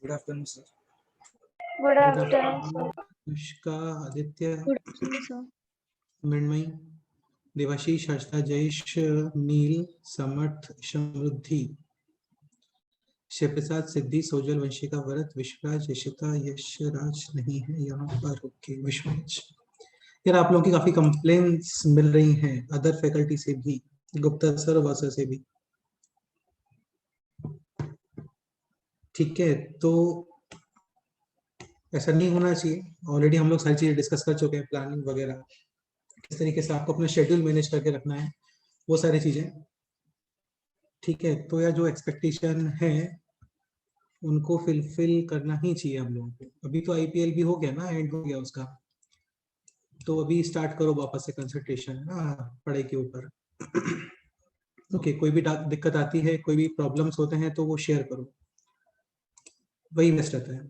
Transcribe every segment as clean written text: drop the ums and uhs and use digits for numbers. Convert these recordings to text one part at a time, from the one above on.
Good afternoon, sir. Good afternoon, sir. Nushka, Aditya, Good afternoon, sir. Mrinmay, Devashish, Harshita, Jayesh, Neil, Samarth, Shamruddhi, Shivprasad, सिद्धि, सोजल, वंशिका, भरत, विश्वराज, यशिता, यश राज नहीं है यहाँ पर। Okay Vishwaraj. यार आप लोगों की काफी कंप्लेंट्स मिल रही हैं अदर फैकल्टी से भी, गुप्ता सर, वासा से भी। ठीक है, तो ऐसा नहीं होना चाहिए। ऑलरेडी हम लोग सारी चीजें डिस्कस कर चुके हैं, प्लानिंग वगैरह, किस तरीके से आपको अपना शेड्यूल मैनेज करके रखना है, वो सारी चीजें। ठीक है, तो यार जो एक्सपेक्टेशन है उनको फिलफिल करना ही चाहिए हम लोगों को। अभी तो आईपीएल भी हो गया ना, एंड हो गया उसका, तो अभी स्टार्ट करो वापस से कंसंट्रेशन ना पढ़ाई के ऊपर। ओके, कोई भी दिक्कत आती है, कोई भी प्रॉब्लम्स होते हैं तो वो शेयर करो, वही बेस्ट रहता है।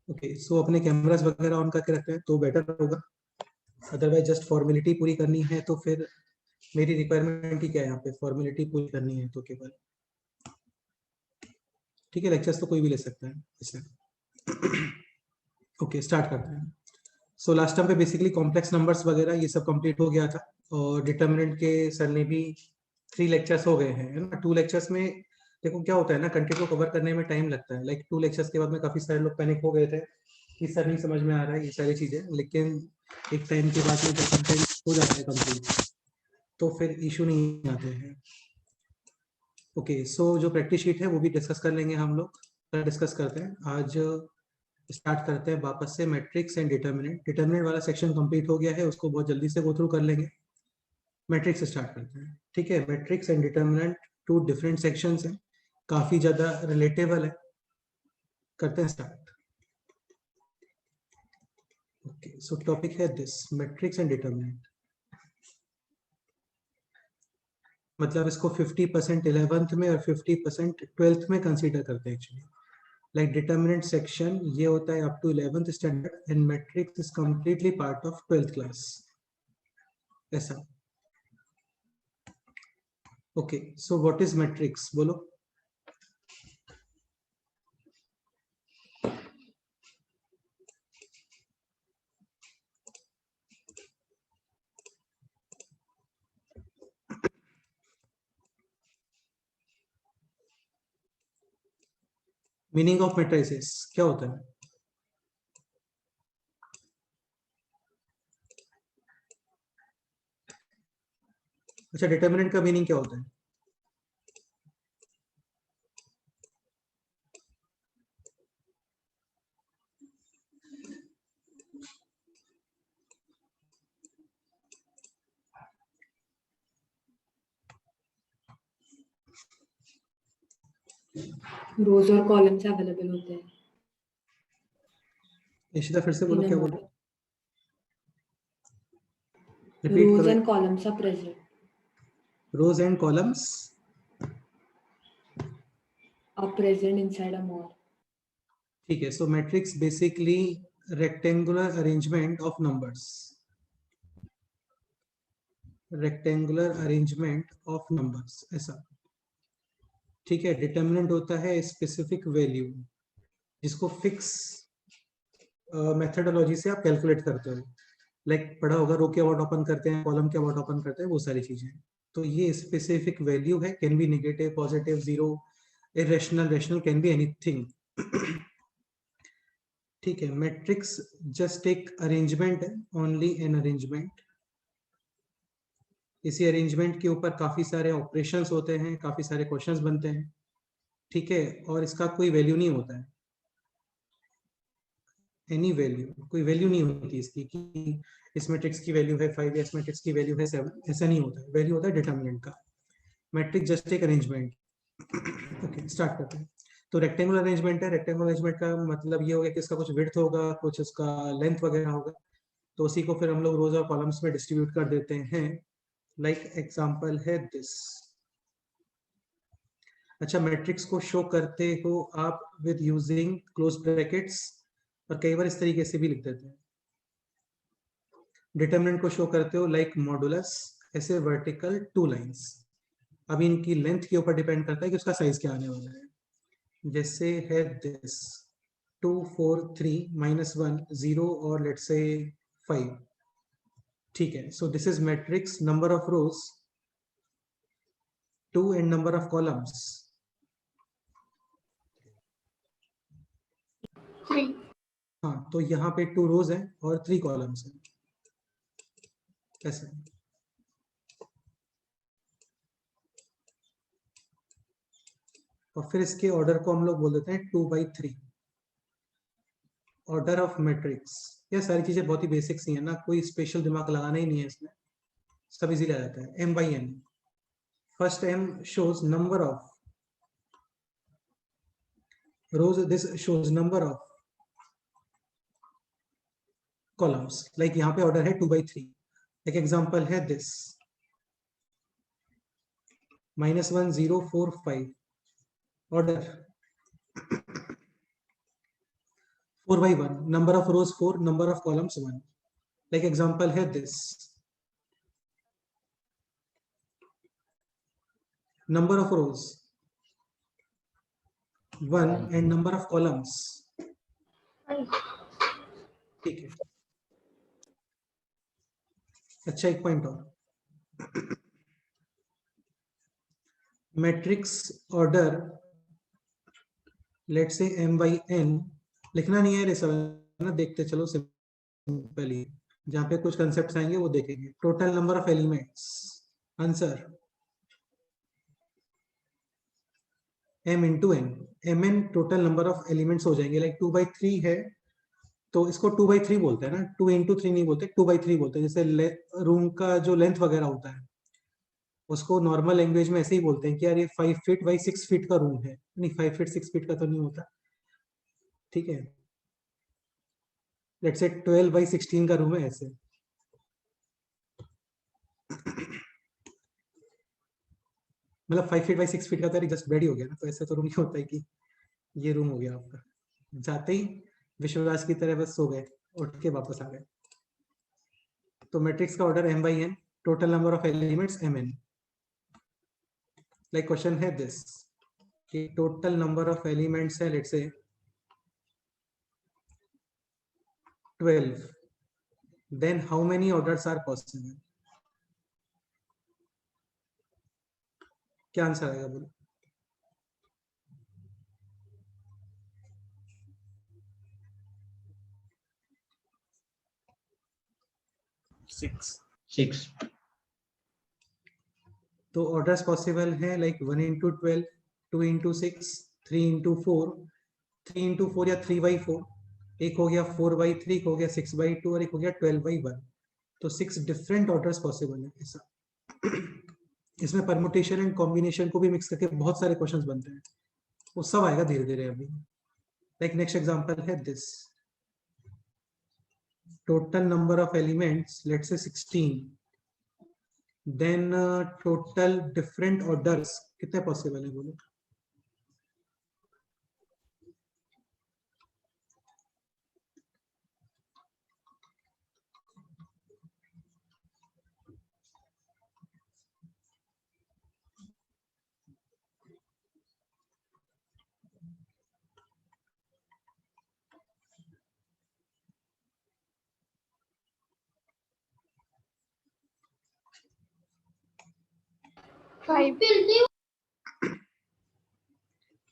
ओके, सो अपने कैमरास वगैरह ऑन करके रखते हैं तो बेटर होगा। अदरवाइज जस्ट फॉर्मेलिटी पूरी करनी है तो फिर मेरी रिक्वायरमेंट ही क्या है यहाँ पे, फॉर्मेलिटी पूरी करनी है तो केवल। ठीक है, लेक्चर्स तो कोई भी ले सकता है इसे। ओके, स्टार्ट करते हैं। सो लास्ट टाइम पे बेसिकली कॉम्प्लेक्स नंबर्स वगैरह ये सब कंप्लीट हो गया था, और डिटर्मिनेंट के सर ने भी 3 लेक्चर्स हो गए हैं, है ना। 2 लेक्चर्स में देखो क्या होता है ना, कंटेंट को कवर करने में टाइम लगता है। लाइक 2 लेक्चर्स के बाद में काफी सारे लोग पैनिक हो गए थे कि सर नहीं समझ में आ रहा है ये सारी चीजें, लेकिन एक टाइम के बाद में जब कंटेंट हो जाता है कंप्लीट तो फिर इशू नहीं आते हैं। ओके, सो जो प्रैक्टिस शीट है वो भी डिस्कस कर लेंगे हम लोग। डिस्कस करते हैं आज, स्टार्ट करते हैं वापस से मैट्रिक्स एंड डिटर्मिनेंट। डिटर्मिनेंट वाला सेक्शन कंप्लीट हो गया है, उसको बहुत जल्दी से गो थ्रू कर लेंगे। मैट्रिक्स स्टार्ट करते हैं। ठीक है, matrix and determinant 2 different sections हैं, काफी ज्यादा रिलेटेबल है। करते हैं स्टार्ट। ओके, सो टॉपिक है दिस, मैट्रिक्स एंड डिटर्मिनेंट। मतलब इसको 50% 11th में और 50% 12th में कंसीडर करते हैं एक्चुअली। लाइक डिटर्मिनेंट सेक्शन ये होता है up to 11th standard, and matrix is completely part of 12th class, ऐसा। Okay, so what is matrix, बोलो। मीनिंग ऑफ मैट्रिसेस क्या होता है? अच्छा, डिटर्मिनेंट का मीनिंग क्या होता है? रोज और कॉलम्स अवेलेबल होते हैं। इशिता फिर से बोलो, क्या बोलो? Rows and columns are present. Rows and columns are present inside a mod. ठीक है, so matrix basically rectangular arrangement of numbers, rectangular arrangement of numbers, ऐसा। ठीक है, डिटर्मिनेंट होता है स्पेसिफिक वैल्यू जिसको फिक्स मेथडोलॉजी से आप कैलकुलेट करते हो। लाइक पढ़ा होगा, रो के अबाउट ओपन करते हैं, कॉलम के अबाउट ओपन करते हैं, वो सारी चीजें। तो ये स्पेसिफिक वैल्यू है, can be negative, positive, zero, irrational, rational, can be anything. ठीक है, मैट्रिक्स जस्ट एक अरेंजमेंट है, ओनली एन अरेंजमेंट। इसी अरेंजमेंट के ऊपर काफी सारे ऑपरेशंस होते हैं, काफी सारे क्वेश्चंस बनते हैं। ठीक है, और इसका कोई वैल्यू नहीं होता है, एनी वैल्यू, कोई वैल्यू नहीं होती इसकी कि इस मैट्रिक्स की वैल्यू है 5 या इस मैट्रिक्स की वैल्यू है 7, ऐसा नहीं होता है। वैल्यू होता है डिटर्मिनेंट का। मैट्रिक्स जस्ट एक अरेंजमेंट। ओके, स्टार्ट करते हैं। तो रेक्टेंगुलर अरेंजमेंट है। रेक्टेंगुलर अरेंजमेंट का मतलब ये होगा कि इसका कुछ विड्थ होगा, कुछ उसका लेंथ वगैरह होगा, तो उसी को फिर हम लोग रोज और कॉलम्स में डिस्ट्रीब्यूट कर देते हैं। लाइक एग्जांपल है दिस। अच्छा, मैट्रिक्स को शो करते हो आप विद यूजिंग क्लोज ब्रैकेट्स, और कई बार इस तरीके से भी लिख देते हैं। डिटर्मिनेंट को शो करते हो लाइक मॉडुलस, ऐसे वर्टिकल 2 लाइंस। अब इनकी लेंथ के ऊपर डिपेंड करता है कि उसका साइज क्या आने वाला है। जैसे है दिस 2 4 3 -1 0 और लेट्स से 5, ठीक है. So this is matrix, number of rose 2 and number of columns 3. हाँ, तो यहाँ पे 2 रोज हैं और 3 कॉलम्स हैं, ऐसे. और फिर इसके ऑर्डर को हम लोग बोल देते हैं 2/3, ऑर्डर ऑफ मैट्रिक्स. ये सारी चीजें बहुत ही बेसिक सी है ना, कोई स्पेशल दिमाग लगाना ही नहीं है इसमें, सब इजीली आ जाता है. m/n, first m shows number of rows, this shows number of columns. like यहाँ पे ऑर्डर है 2/3. एक एग्जांपल है this -1 0 4 5, order 4/1, number of rows 4, number of columns 1. like example है this number of rows 1 and number of columns, ठीक है. अच्छा, एक पॉइंट और, मैट्रिक्स ऑर्डर लेट से m/n, लिखना नहीं है रे सब ना, देखते चलो सिंपली, जहाँ पे कुछ कंसेप्ट्स आएंगे वो देखेंगे. Total number of elements, answer m into n, mn total number of elements हो जाएंगे. लाइक 2/3 है तो इसको 2/3 बोलते हैं ना, 2 इंटू 3 नहीं बोलते, 2/3 बोलते हैं. जैसे रूम का जो लेंथ वगैरह होता है उसको नॉर्मल लैंग्वेज में ऐसे ही बोलते हैं कि यार ये 5 फीट बाई 6 फीट का रूम है. नहीं, 5 फीट 6 फीट का तो नहीं होता, ठीक है. लेट्स से 12 बाई 16 का रूम है, ऐसे. मतलब 5 फीट बाई 6 फीट का तो जस्ट बेड ही हो गया ना, तो ऐसे तो रूम नहीं होता है कि ये रूम हो गया आपका. जाते ही विश्वराज की तरह बस सो गए, उठ के वापस आ गए. तो मैट्रिक्स का order m/n, total number of elements mn. Like question है दिस कि टोटल नंबर ऑफ एलिमेंट्स है let's say 12, then how many orders are possible? क्या आंसर आएगा बोलो. 6. तो ऑर्डर्स पॉसिबल है like 1 into 12, 2 into 6, 3 into 4, 3 into 4 या 3/4, एक हो गया 4/3, एक हो गया 6/2 और एक हो गया 12/1. तो 6 डिफरेंट ऑर्डर्स पॉसिबल है ऐसा. इसमें परमुटेशन एंड कॉम्बिनेशन को भी मिक्स करके बहुत सारे क्वेश्चंस बनते हैं, वो सब आएगा धीरे धीरे अभी. लाइक नेक्स्ट एग्जांपल है this, total number of elements let's say 16, then total different orders कितने पॉसिबल है बोलो. Five.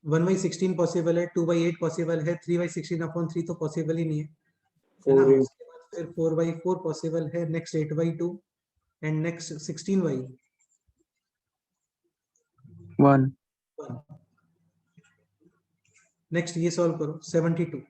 1/16 पॉसिबल है, 2/8 पॉसिबल है, 3/16/3 तो पॉसिबल ही नहीं है, है 4 ना. in उसके बाद फिर 4/4 पॉसिबल है, नेक्स्ट 8/2 एंड नेक्स्ट 16/1. 1. नेक्स्ट ये सॉल्व करो, 72.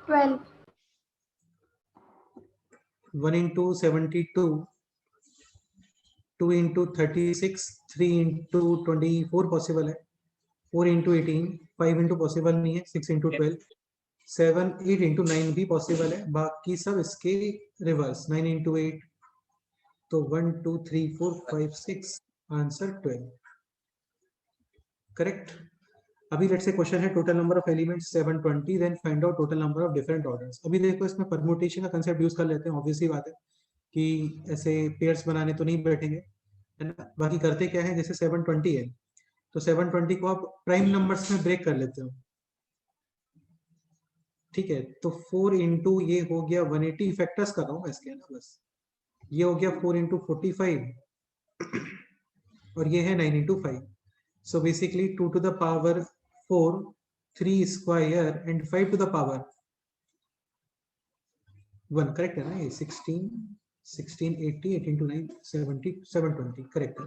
Twelve. 1 into 72, 2 into 36, 3 into 24 possible है, 4 into 18, 5 into पॉसिबल नहीं है, 6 into 12, 7, 8 into 9 भी पॉसिबल है, बाकी सब इसके रिवर्स, 9 into 8, तो 1 2 3 4 5 6, आंसर 12, करेक्ट। अभी लेट्स से क्वेश्चन है total number of elements 720, then find out total number of different orders. अभी देखो इसमें परम्यूटेशन का कांसेप्ट यूज कर लेते हैं, ऑब्वियसली बात है कि ऐसे पेयर्स बनाने तो नहीं बैठेंगे, है ना। बाकी करते क्या है, जैसे 720 है तो 720 को आप प्राइम नंबर्स में ब्रेक कर लेते हो, ठीक है। तो 4 इंटू ये हो गया 180, फैक्टर्स कर रहा हूँ इसके ना, बस ये हो गया 4 इंटू 45 और ये है 9 into 5, so basically 2 to the power 4, 3 square and 5 to the power 1, correct है ना। ये 16 16 80, 8 into 9 70, 720, करेक्ट है।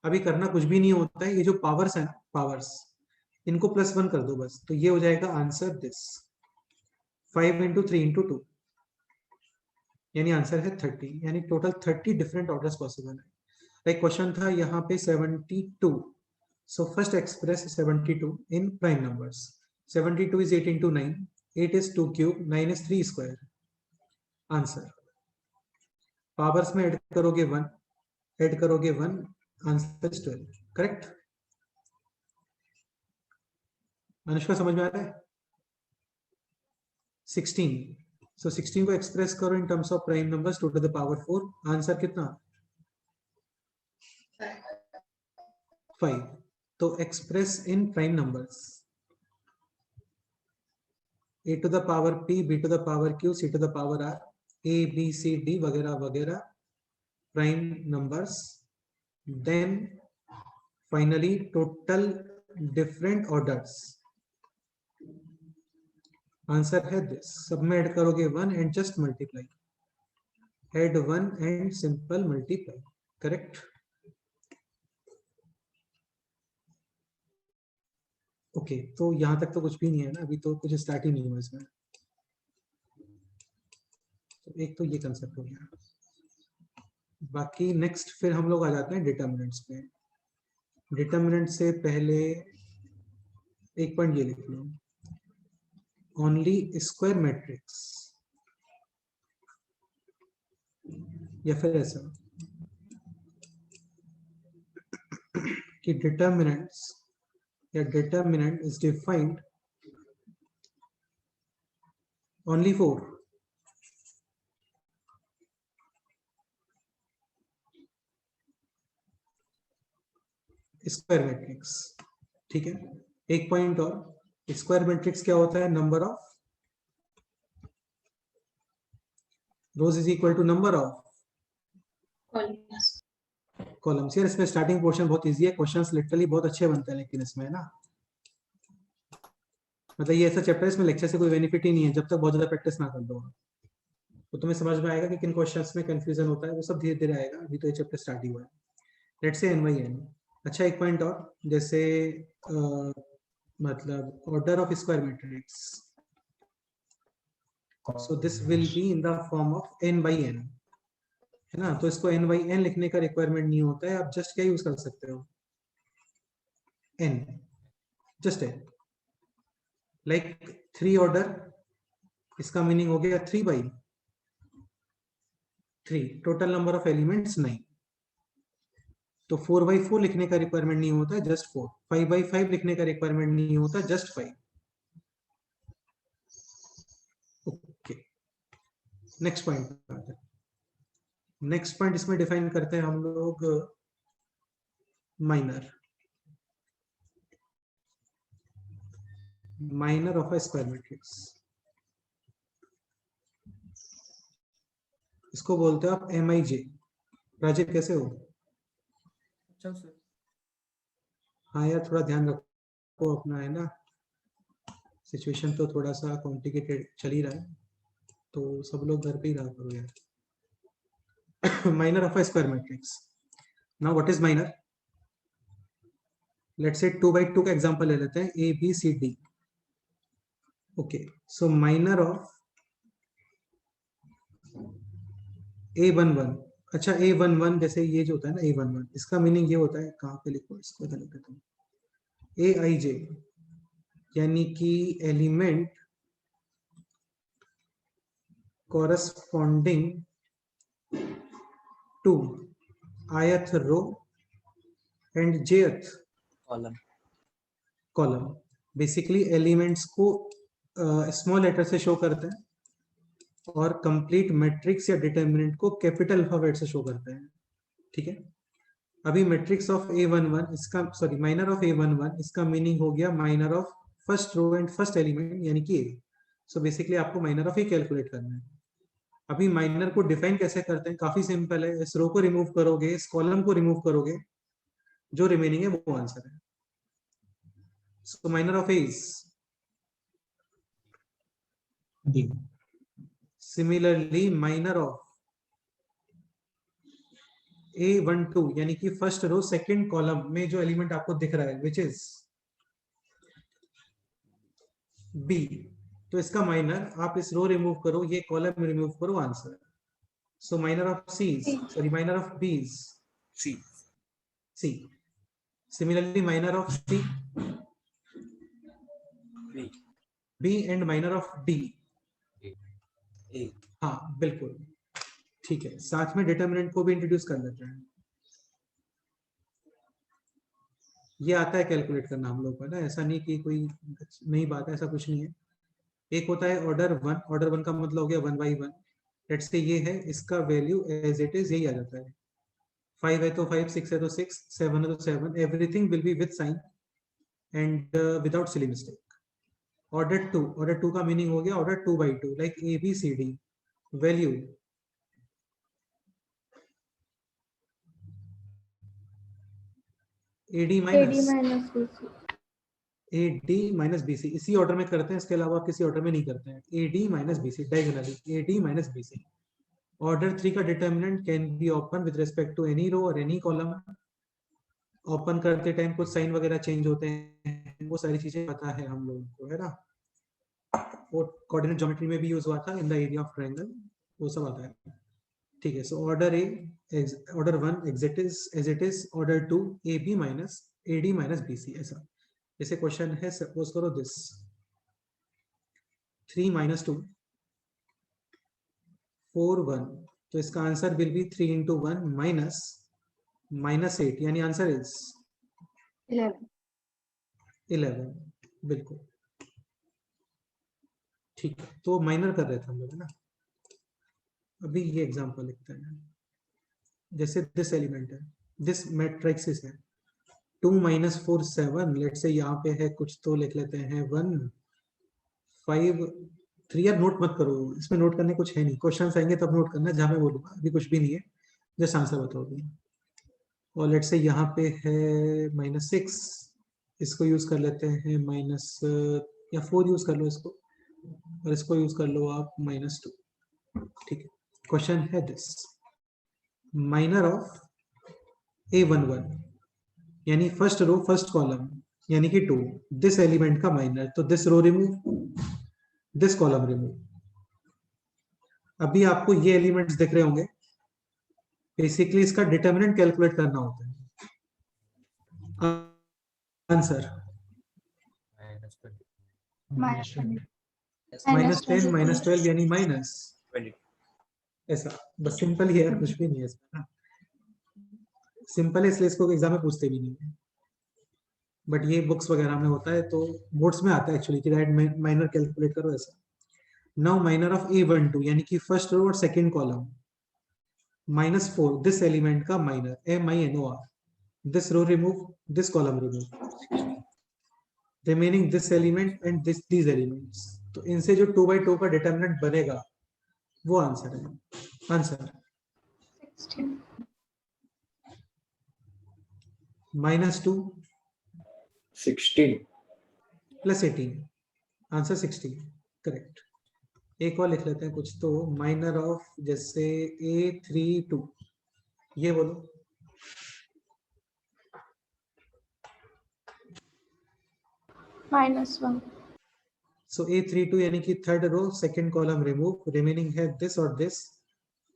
अभी करना कुछ भी नहीं होता है, ये जो पावर्स है ना, पावर्स इनको +1 कर दो बस, तो ये हो जाएगा आंसर दिस 5 into 3 into 2, यानी आंसर है 30, यानी टोटल 30 डिफरेंट ऑर्डर्स पॉसिबल है। एक क्वेश्चन था यहाँ पे 72, so first express 72 in prime numbers. 72 is 8 into 9, 8 is 2 cube, 9 is 3 square, answer. Powers में ऐड करोगे 1, ऐड करोगे 1, आंसर 12, करेक्ट। अनुष्का समझ में आ रहा है? 16, so 16 को एक्सप्रेस करो in terms of prime numbers 2 to the power 4, answer कितना? 5, तो express in prime numbers a to the power p, b to the power q, c to the power r, a b c d वगैरह वगैरह prime numbers, then finally total different orders, answer है this. सब में add करोगे 1 and just multiply, add 1 and simple multiply, correct. Okay, तो यहां तक तो कुछ भी नहीं है ना, अभी तो कुछ स्टार्ट ही नहीं हुआ इसमें। तो एक तो ये कंसेप्ट हो गया, बाकी नेक्स्ट फिर हम लोग आ जाते हैं डिटर्मिनेंट्स पे। डिटर्मिनेंट से पहले एक पॉइंट ये लिख लो, ओनली स्क्वायर मैट्रिक्स, या फिर ऐसा कि डिटर्मिनेंट्स या determinant is defined only for square matrix, ठीक है। एक पॉइंट और, स्क्वायर मैट्रिक्स क्या होता है? Number of rows is equal to number of columns. यार इसमें स्टार्टिंग पोर्शन बहुत इजी है, क्वेश्चंस लिटरली बहुत अच्छे बनते हैं, लेकिन इसमें ना मतलब ये ऐसा चैप्टर है इसमें लेक्चर से कोई बेनिफिट ही नहीं है जब तक बहुत ज्यादा प्रैक्टिस ना कर दो, तो तुम्हें समझ में आएगा कि किन क्वेश्चंस में कंफ्यूजन होता है, वो सब धीरे धीरे आएगा, अभी तो ये चैप्टर स्टार्ट ही हुआ है। Let's say n/n। अच्छा एक पॉइंट और, जैसे मतलब order of square matrix, so this will be in the form of n/n, है ना। तो इसको n/n लिखने का रिक्वायरमेंट नहीं होता है, आप जस्ट क्या यूज कर सकते हो, n, जस्ट है लाइक 3 ऑर्डर, इसका मीनिंग हो गया 3/3, टोटल नंबर ऑफ एलिमेंट्स 9, तो 4/4 लिखने का रिक्वायरमेंट नहीं होता, जस्ट 4, 5/5 लिखने का रिक्वायरमेंट नहीं होता, just 5। Okay, next point, next point इसमें डिफाइन करते हैं हम लोग minor of a square matrix, इसको बोलते हो आप MIJ। राजीव कैसे हो? अच्छा सर। हाँ यार थोड़ा ध्यान रखो अपना, है ना, सिचुएशन तो थोड़ा सा कॉम्प्लिकेटेड चल ही रहा है, तो सब लोग घर पे ही रहा करो यार। Minor of a square matrix, now what is minor? Let's say 2/2 का एग्जांपल ले लेते हैं, ABCD। Okay, so minor of A11, अच्छा A11 जैसे ये जो होता है ना A11, इसका मीनिंग ये होता है, कहाँ पे लिखो इसको, इधर लिख देता हूँ, AIJ यानी कि element corresponding to ith row and jth column. Basically elements को स्मॉल लेटर से शो करते हैं और कंप्लीट मैट्रिक्स या डिटर्मिनेंट को कैपिटल अल्फाबेट से शो करते हैं, ठीक है। अभी मैट्रिक्स ऑफ A11 इसका, सॉरी माइनर ऑफ A11 इसका मीनिंग हो गया minor of first row and first element यानी कि A। सो बेसिकली आपको माइनर ऑफ A कैलकुलेट करना है। अभी माइनर को डिफाइन कैसे करते हैं, काफी सिंपल है, इस रो को रिमूव करोगे, इस कॉलम को रिमूव करोगे, जो रिमेनिंग है वो आंसर है। सो minor of A is B। Similarly minor of A12 यानी कि फर्स्ट रो सेकंड कॉलम में जो एलिमेंट आपको दिख रहा है विच इज B, तो इसका माइनर आप इस रो रिमूव करो, ये कॉलम रिमूव करो, answer. So minor of C, sorry minor of B is C। Similarly minor of C, B and minor of D A। हाँ बिल्कुल ठीक है, साथ में डिटर्मिनेंट को भी इंट्रोड्यूस कर लेते हैं। ये आता है कैलकुलेट करना हम लोग को ना, ऐसा नहीं कि कोई नई बात है, ऐसा कुछ नहीं है। एक होता है ऑर्डर वन, ऑर्डर वन का मतलब हो गया 1 by 1। लेट्स से ये है, इसका वैल्यू एज इट इज यही आ जाता है, 5 है तो 5, 6 है तो 6, 7 है तो 7, everything will be with sign and without silly mistake. Order two का मीनिंग हो गया order 2 by 2, like ABCD value AD minus BC, इसी ऑर्डर में करते हैं, इसके अलावा किसी ऑर्डर में नहीं करते हैं। AD minus BC diagonally, AD minus BC। Order 3 का determinant can be open with respect to any row और एनी कॉलम। ओपन करते टाइम कुछ साइन वगैरह चेंज होते हैं, वो सारी चीजें पता है हम लोगों को, है ना। वो कोऑर्डिनेट ज्योमेट्री में भी यूज हुआ था in the area of triangle, वो सब आता है, ठीक है। So order order 1 as it is, order 2 AB minus AD minus BC, ऐसा। जैसे क्वेश्चन है, सपोज करो दिस 3 minus 2 4 1, तो इसका answer will be 3 into 1 minus 8, यानी आंसर इज 11। बिल्कुल ठीक है, तो माइनर कर रहे थे हम लोग, है ना। अभी ये एग्जांपल लिखते हैं, जैसे दिस एलिमेंट है, दिस मैट्रिक्स है 2 minus 4 7, लेट से यहाँ पे है कुछ तो लिख लेते हैं 1 5 3। यार नोट मत करो, इसमें नोट करने कुछ है नहीं, क्वेश्चंस आएंगे तब नोट करना, जहां मैं बोलूंगा अभी कुछ भी नहीं है, जस्ट आंसर बताओगे। और लेट से यहाँ पे है -6, इसको यूज कर लेते हैं माइनस या 4 यूज कर लो इसको, और इसको यूज कर लो आप -2, ठीक है। क्वेश्चन है दिस माइनर ऑफ A11 यानी फर्स्ट रो फर्स्ट कॉलम यानी कि 2, दिस एलिमेंट का माइनर, तो this row remove, this column remove. अभी आपको ये एलिमेंट्स दिख रहे होंगे, बेसिकली इसका डिटर्मिनेंट कैलकुलेट करना होता है। आंसर -10 -12 यानी माइनस, ऐसा बस सिंपल ही है, कुछ भी नहीं है इसमें, सिंपल है इसलिए इसको एग्जाम में पूछते भी नहीं है, बट ये बुक्स वगैरह में होता है, तो बोर्ड्स में आता है एक्चुअली कि दैट माइनर कैलकुलेट करो ऐसा। नाउ माइनर ऑफ A12 यानी कि फर्स्ट रो और सेकंड कॉलम, -4 दिस एलिमेंट का minor, MINOR, this row remove, this column remove, remaining this element and these elements, तो इनसे जो 2 by 2 का डिटर्मिनेंट बनेगा वो आंसर है। Answer -2 16 + 18, answer 16, correct. एक और लिख लेते हैं कुछ तो, माइनर ऑफ जैसे A32, ये बोलो -1 सो A32 यानी कि third row second column remove, remaining है दिस और दिस,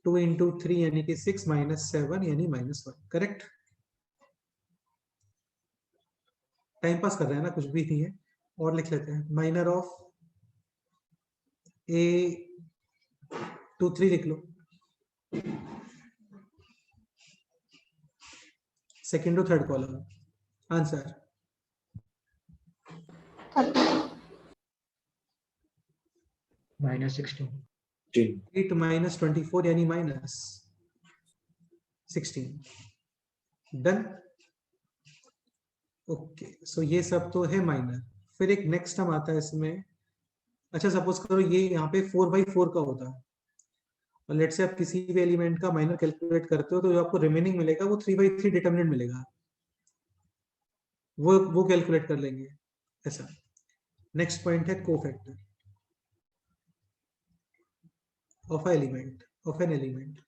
2 इंटू 3 यानी कि 6 माइनस 7 यानी -1। करेक्ट। टाइम पास कर रहे हैं ना, कुछ भी नहीं है। और लिख लेते हैं माइनर ऑफ a 2 3 लिख लो। सेकेंड और थर्ड कॉलम आंसर -16 8 माइनस 24 यानी -16। डन। ओके, सो ये सब तो है माइनर। फिर एक नेक्स्ट टर्म आता है इसमें। अच्छा, सपोज करो ये यहाँ पे 4/4 का होता है, और लेट से आप किसी भी एलिमेंट का माइनर कैलकुलेट करते हो तो जो आपको रिमेनिंग मिलेगा वो 3/3 डिटरमिनेंट मिलेगा, वो कैलकुलेट कर लेंगे ऐसा। नेक्स्ट पॉइंट है cofactor of an element.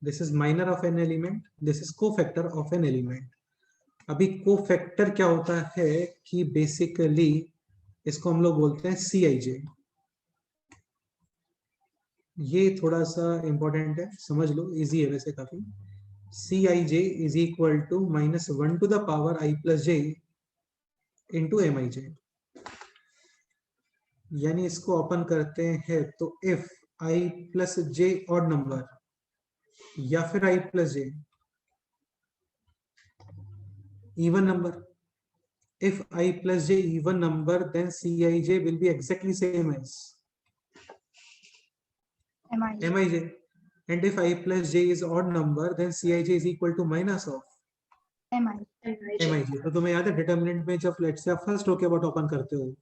This is minor of an element, this is cofactor of an element. अभी कोफैक्टर क्या होता है कि बेसिकली इसको हम लोग बोलते हैं CIJ। ये थोड़ा सा इंपॉर्टेंट है, समझ लो, इजी है वैसे काफी। CIJ is equal to -1 to the power I plus j into MIJ। यानी इसको ओपन करते हैं तो if I plus j odd number या फिर I plus j even number, if I plus j even number then Cij will be exactly same as Mij, and if I plus j is odd number then Cij is equal to minus of Mij। तो तुम्हें याद है determinant में जब let's say आप first row के बाद open करते हो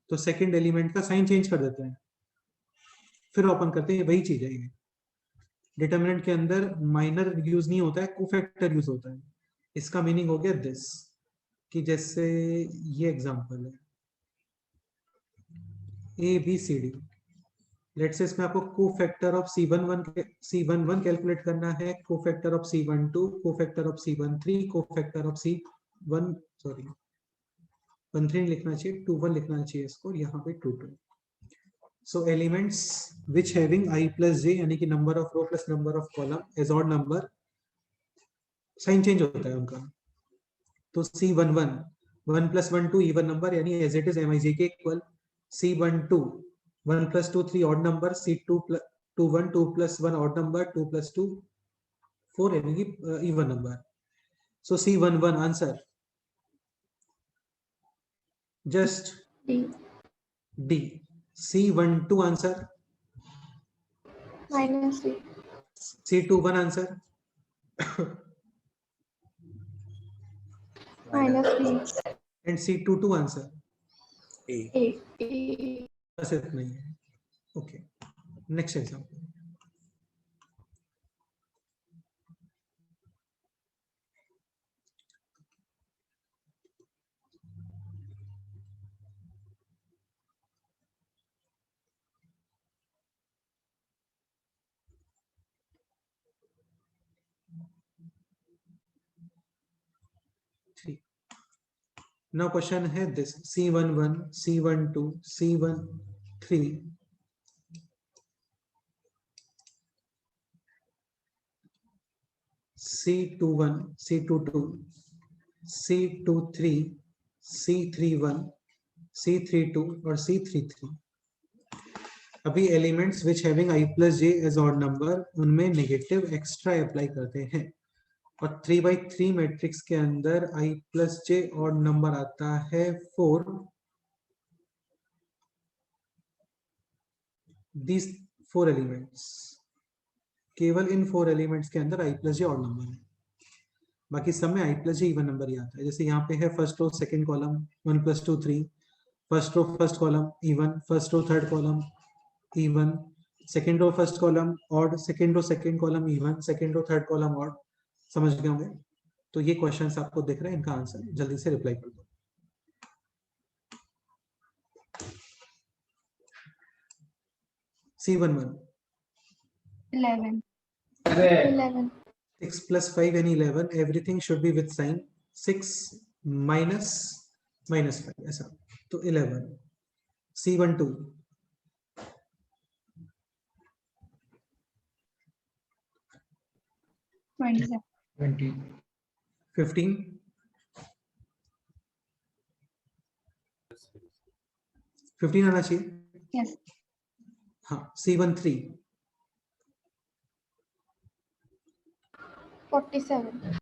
तो सेकंड एलिमेंट का साइन चेंज कर देते हैं, फिर ओपन करते हैं, वही चीज है ये। डिटर्मिनेंट के अंदर माइनर यूज नहीं होता है, कोफैक्टर यूज होता है। इसका मीनिंग हो गया दिस, कि जैसे ये एग्जांपल है ABCD। लेट्स से इसमें आपको कोफैक्टर ऑफ C11 कैलकुलेट करना है, cofactor of C12, cofactor of C13, cofactor of C1 sorry 13 लिखना चाहिए, 21 लिखना चाहिए इसको, यहाँ पे 22। So elements which having I plus j यानी कि number of row plus number of column as odd number, sign change होता है उनका। तो C11 1 + 1 2 इवन नंबर यानी एज इट इज Mij के equal. C12 1 + 2 3 odd number, C21 2 + 1 odd number, 2 + 2 4 यानी कि even number. So C11 answer just D। C12 answer -3 C21 answer -3 and C22 answer A बस इतना ही है। Okay, next example. Now question है this C11 C12 C13 C21 C22 C23 C31 C32 और C33। अभी elements which having I plus j as odd number, उनमें negative extra apply करते हैं। और 3/3 मैट्रिक्स के अंदर I plus j odd number आता है 4। These 4 एलिमेंट्स, केवल इन 4 एलिमेंट्स के अंदर I plus j odd number है, बाकी सब में I plus j even number ही आता है। जैसे यहाँ पे है first row second column 1 + 2 3, first row first column even, first row third column even, second row first column odd, second row second column even, second row third column odd. समझ गए होंगे? तो ये क्वेश्चंस आपको दिख रहे हैं, इनका आंसर जल्दी से रिप्लाई कर दो। C11 11 6 plus 5 and 11, everything should be with sign. 6 minus 5 ऐसा, तो 11. C12 27. 20. 15 15 आना चाहिए. Yes. हाँ. C13 47.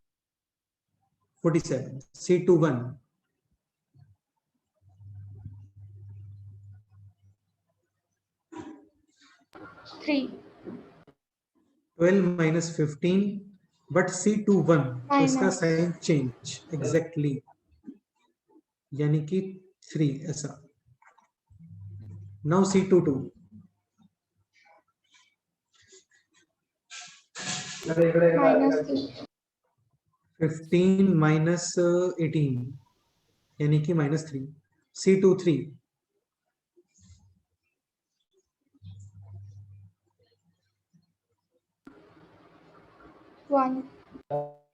47. C21 3. 12 minus 15, but C21 तो इसका Minus. साइन चेंज एग्जैक्टली, यानी कि 3 ऐसा. Now C22 Minus 3. 15 minus 18 यानी कि -3. C23 1.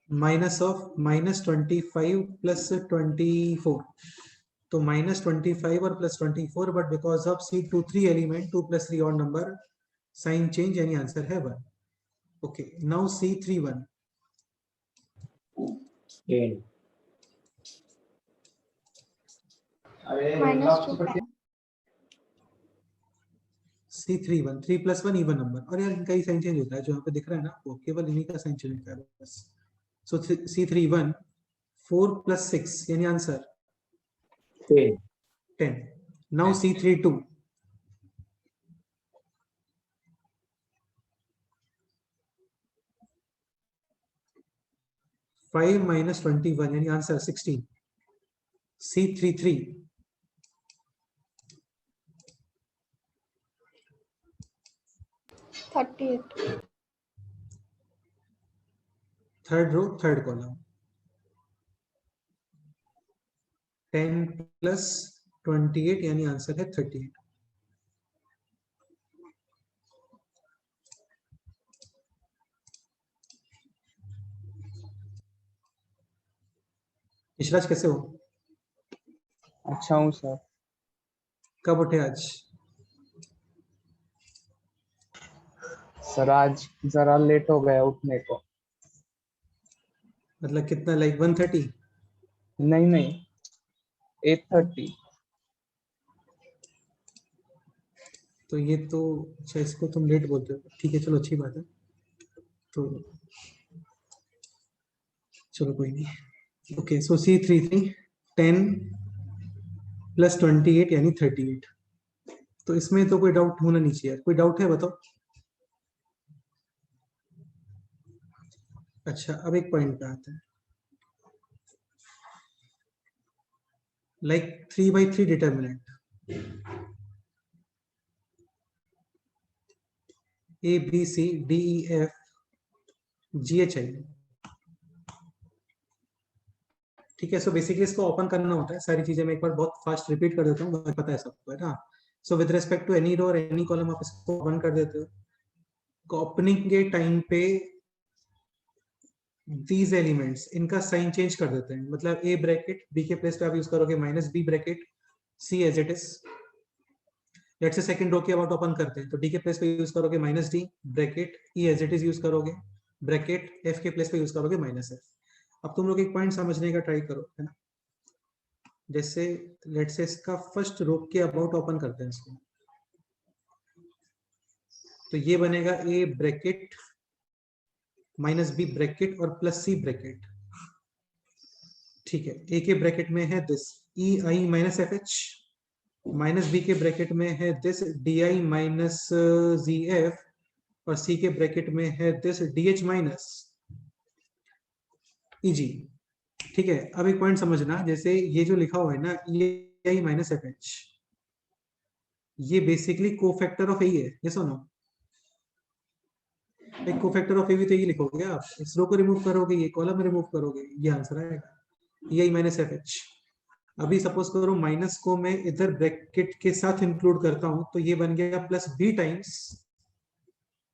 माइनस ऑफ -25 प्लस 24, तो -25 और +24, but because of C23 element 2 + 3 odd number, sign change, यानी आंसर है 1. Okay, now C31 10. Minus 2. C31 3 + 1 even number. और यार इनका ही साइन चेंज होता है, जो यहाँ पे दिख रहा है ना, वो केवल इन्हीं का साइन चेंज होता है बस. सो C31 4 + 6 यानी आंसर 10. 10. नाउ C32 5 - 21 यानी answer 16. C33 38. Third row third column 10 + 28 यानी आंसर है 38. यशराज कैसे हो? अच्छा हूँ सर. कब उठे आज? सर आज जरा लेट हो गया उठने को. मतलब कितना, लाइक 1:30? नहीं 8:30. तो ये तो अच्छा, इसको तुम लेट बोलते हो, ठीक है, चलो अच्छी बात है. तो चलो कोई नहीं. ओके, सो C33 10 + 28 यानी 38. तो इसमें तो कोई डाउट होना नहीं चाहिए. कोई डाउट है बताओ. अच्छा, अब एक पॉइंट पे आते हैं. Like 3/3 determinant A B C D E F G H I. ठीक है, सो बेसिकली इसको ओपन करना होता है. सारी चीजें मैं एक बार बहुत फास्ट रिपीट कर देता हूँ, मुझे पता है सबको, है ना. So with respect to any row और एनी कॉलम आप इसको ओपन कर देते हो. ओपनिंग के टाइम पे these एलिमेंट्स, इनका साइन चेंज कर देते हैं. मतलब A ब्रैकेट B के प्लेस पे आप यूज करोगे -B bracket C as it is. Let's say second row के अबाउट ओपन करते हैं, तो D के प्लेस पे यूज करोगे -D bracket E as it is use करोगे, ब्रैकेट F के प्लेस पे यूज करोगे -F. अब तुम लोग एक पॉइंट समझने का ट्राई करो, है ना. जैसे लेट्स से इसका फर्स्ट रो के अबाउट ओपन करते हैं इसको, तो ये बनेगा A ब्रैकेट -B ब्रैकेट और +C ब्रैकेट. ठीक है, A के ब्रैकेट में है दिस EI - FH, -B के ब्रैकेट में है दिस DI - ZF, और C के ब्रैकेट में है दिस DH - EG. ठीक है, अब एक पॉइंट समझना, जैसे ये जो लिखा हुआ है ना EI - FH, ये बेसिकली कोफैक्टर ऑफ A है. ये सुनो, एक कोफैक्टर ऑफ A भी तो ये लिखोगे आप. इस रो को रिमूव करोगे, ये कॉलम रिमूव करोगे, ये आंसर आएगा EI - FH. अभी सपोज करो माइनस को मैं इधर ब्रैकेट के साथ इंक्लूड करता हूं, तो ये बन गया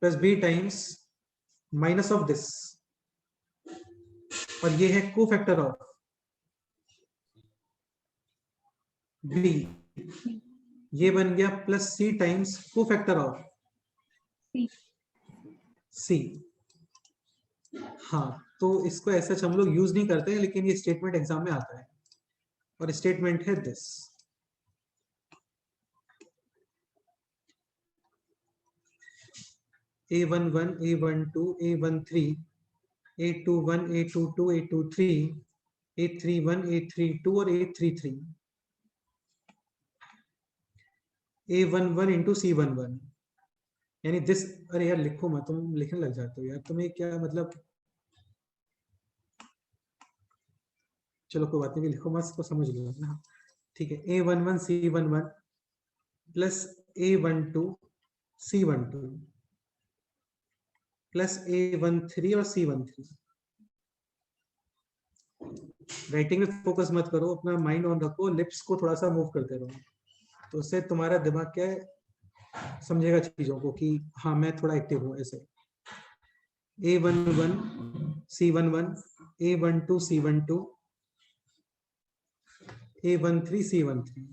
+B times minus of this, और ये है कोफैक्टर ऑफ बी, ये बन गया plus C times cofactor of C. हाँ, तो इसको ऐसा हम लोग यूज नहीं करते हैं, लेकिन ये स्टेटमेंट एग्जाम में आता है और स्टेटमेंट है this. A11, A12, A13, A21, A22, A23, A31, A32 और A33, A11 इंटू C11, यानी दिस। अरे यार लिखो मत, तुम लिखने लग जाते हो यार, तुम्हें क्या मतलब। चलो कोई बात नहीं, लिखो मत, इसको समझ लो ना। ठीक है, A11 C11 plus A12 C12 plus A13 और C13। राइटिंग में फोकस मत करो, अपना माइंड ऑन रखो, लिप्स को थोड़ा सा मूव करते रहो, तो उससे तुम्हारा दिमाग क्या है, समझेगा चीजों को कि हाँ मैं थोड़ा एक्टिव हूँ। ऐसे A11 C11, A12 C12, A13 C13।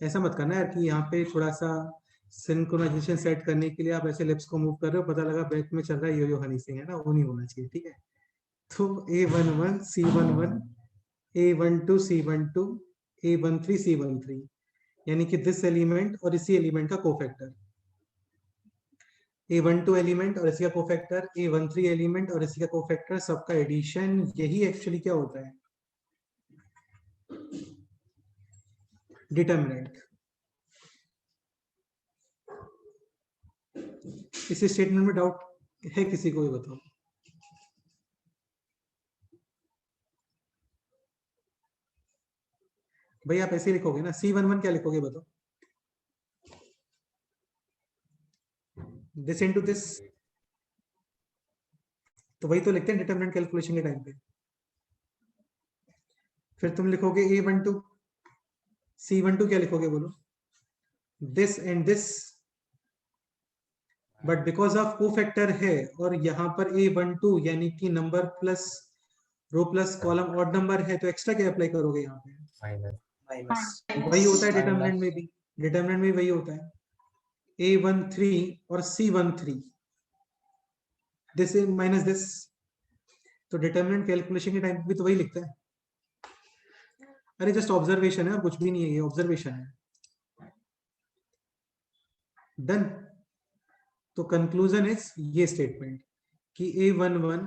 ऐसा मत करना यार कि यहाँ पे थोड़ा सा सिंक्रोनाइजेशन सेट करने के लिए आप ऐसे लिप्स को मूव कर रहे हो, पता लगा बैक में चल रहा है यो हनी सिंह, है ना, वो नहीं होना चाहिए। ठीक है, तो A11 C11, A12 C12, A13 C13, यानी कि दिस एलिमेंट और इसी एलिमेंट का कोफैक्टर, A12 एलिमेंट और इसी का कोफैक्टर, A13 एलिमेंट और इसी का कोफैक्टर, सबका एडिशन, यही एक्चुअली क्या होता है, डिटरमिनेंट। इसी स्टेटमेंट में डाउट है किसी को, ये बताओ। भाई आप ऐसे ही लिखोगे ना, C11 क्या लिखोगे बताओ, दिस इनटू दिस, तो वही तो लिखते हैं डिटरमिनेंट कैलकुलेशन के टाइम पे। फिर तुम लिखोगे A12 C12 क्या लिखोगे बोलो, this and this, but because of cofactor है और यहाँ पर A12 यानी कि नंबर प्लस रो प्लस कॉलम ऑड नंबर है, तो एक्स्ट्रा क्या अप्लाई करोगे यहाँ पे, माइनस। वही होता है डिटरमिनेंट में भी, डिटरमिनेंट में वही होता है, A13 और C13, this is minus this, तो डिटरमिनेंट कैलकुलेशन के टाइम पे भी तो वही लिखता है। अरे जस्ट ऑब्जर्वेशन है, कुछ भी नहीं है, ये ऑब्जर्वेशन है। डन। तो कंक्लूजन इज ये स्टेटमेंट कि A11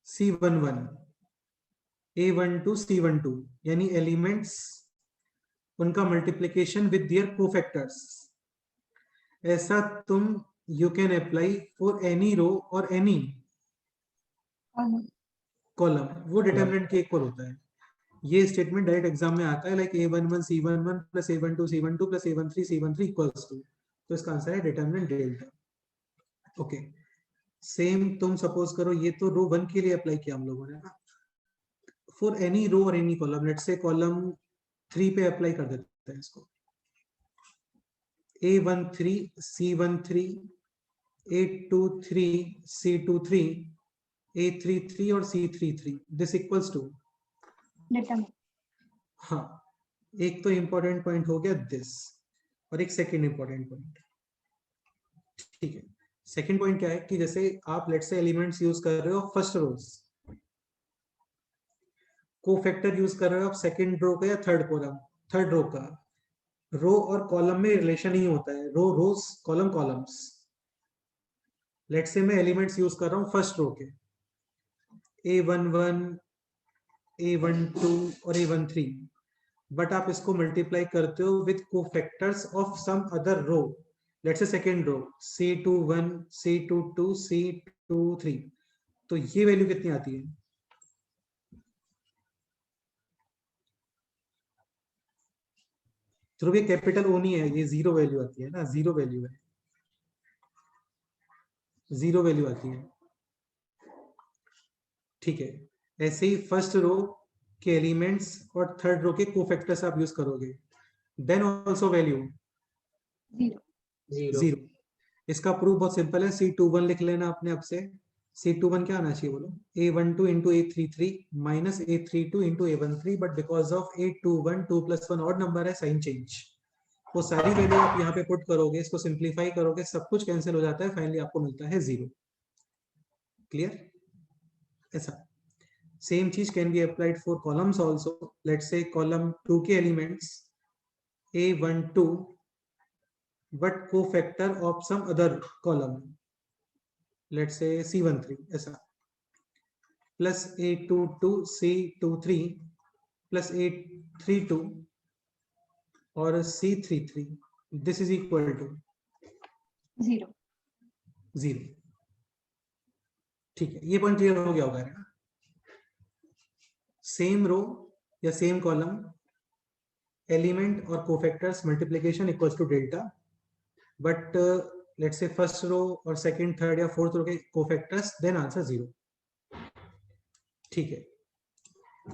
C11, A12 C12, यानी एलिमेंट्स उनका मल्टीप्लिकेशन विद देयर कोफैक्टर्स, ऐसा तुम you can apply for any row और एनी कॉलम, वो डिटरमिनेंट के इक्वल होता है। ये स्टेटमेंट डायरेक्ट एग्जाम में आता है, like A11 C11 plus A12 C12 plus A13 C13 equals to, तो इसका आंसर है डिटरमिनेंट डेल्टा। ओके, सेम तुम सपोज करो, ये तो रो 1 के लिए अप्लाई किया हम लोगों ने ना, फॉर एनी रो और any column, let's say column 3 पे अप्लाई कर देते हैं इसको, A13 C13, A23 C23, A33 और C33, दिस इक्वल्स टू, हाँ, एक तो इंपॉर्टेंट पॉइंट हो गया दिस, और एक सेकंड इंपॉर्टेंट पॉइंट। ठीक है, सेकंड पॉइंट क्या है कि जैसे आप लेट्स से एलिमेंट्स यूज कर रहे हो फर्स्ट रोज, कोफैक्टर यूज कर रहे हो आप सेकंड रो का या थर्ड रो का, रो और कॉलम में रिलेशन नहीं होता है, रो रोज कॉलम कॉलम्स। लेट्स से मैं एलिमेंट्स यूज कर रहा हूं फर्स्ट रो के, A11, A12 और A13, बट आप इसको मल्टीप्लाई करते हो with cofactors of some other row, let's say second row C21, C22, C23, तो ये वैल्यू कितनी आती है, ध्रुव ये कैपिटल ओ नहीं है, ये जीरो वैल्यू आती है ना, जीरो वैल्यू है, जीरो वैल्यू आती है। ठीक है, ऐसे ही फर्स्ट रो के एलिमेंट्स और थर्ड रो के कोफैक्टर्स आप यूज करोगे, then also value zero. Zero. इसका प्रूफ बहुत सिंपल है, C21 लिख लेना आपने अब से, C21 क्या आना चाहिए बोलो? A12 into A33 minus A32 into A13, but because of A21 2 plus 1 odd number है, साइन चेंज। वो सारी वैल्यू आप यहाँ पे पुट करोगे, इसको सिंप्लीफाई करोगे, सब कुछ कैंसिल हो जाता है, फाइनली आपको मिलता है 0। क्लियर? ऐसा सेम चीज can be applied for columns also. Let's say column 2 के elements A12 but cofactor of some other column, let's say C13 ऐसा, plus A22 C23 plus A32 और C33, this is equal to 0। 0। ठीक है, ये point clear हो गया होगा ना? सेम रो या सेम कॉलम, एलिमेंट और cofactors multiplication equals to delta, but let's say first row और सेकंड, थर्ड या फोर्थ रो के कोफैक्टर्स, देन आंसर 0। ठीक है,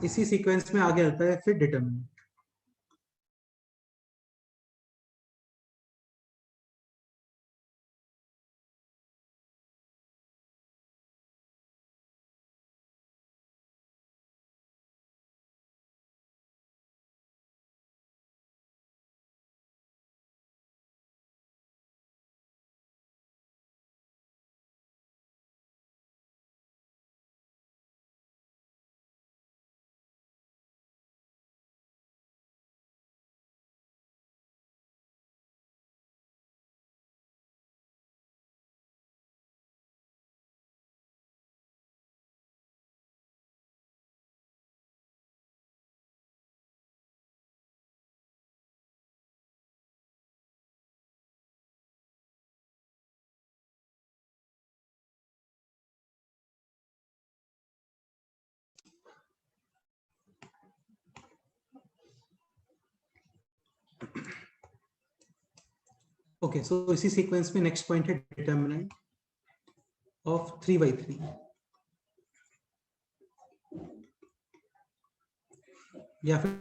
इसी सीक्वेंस में आगे आता है फिर डिटरमिनेंट। ओके, सो इसी सीक्वेंस में नेक्स्ट पॉइंट है डिटरमिनेंट ऑफ 3/3, या फिर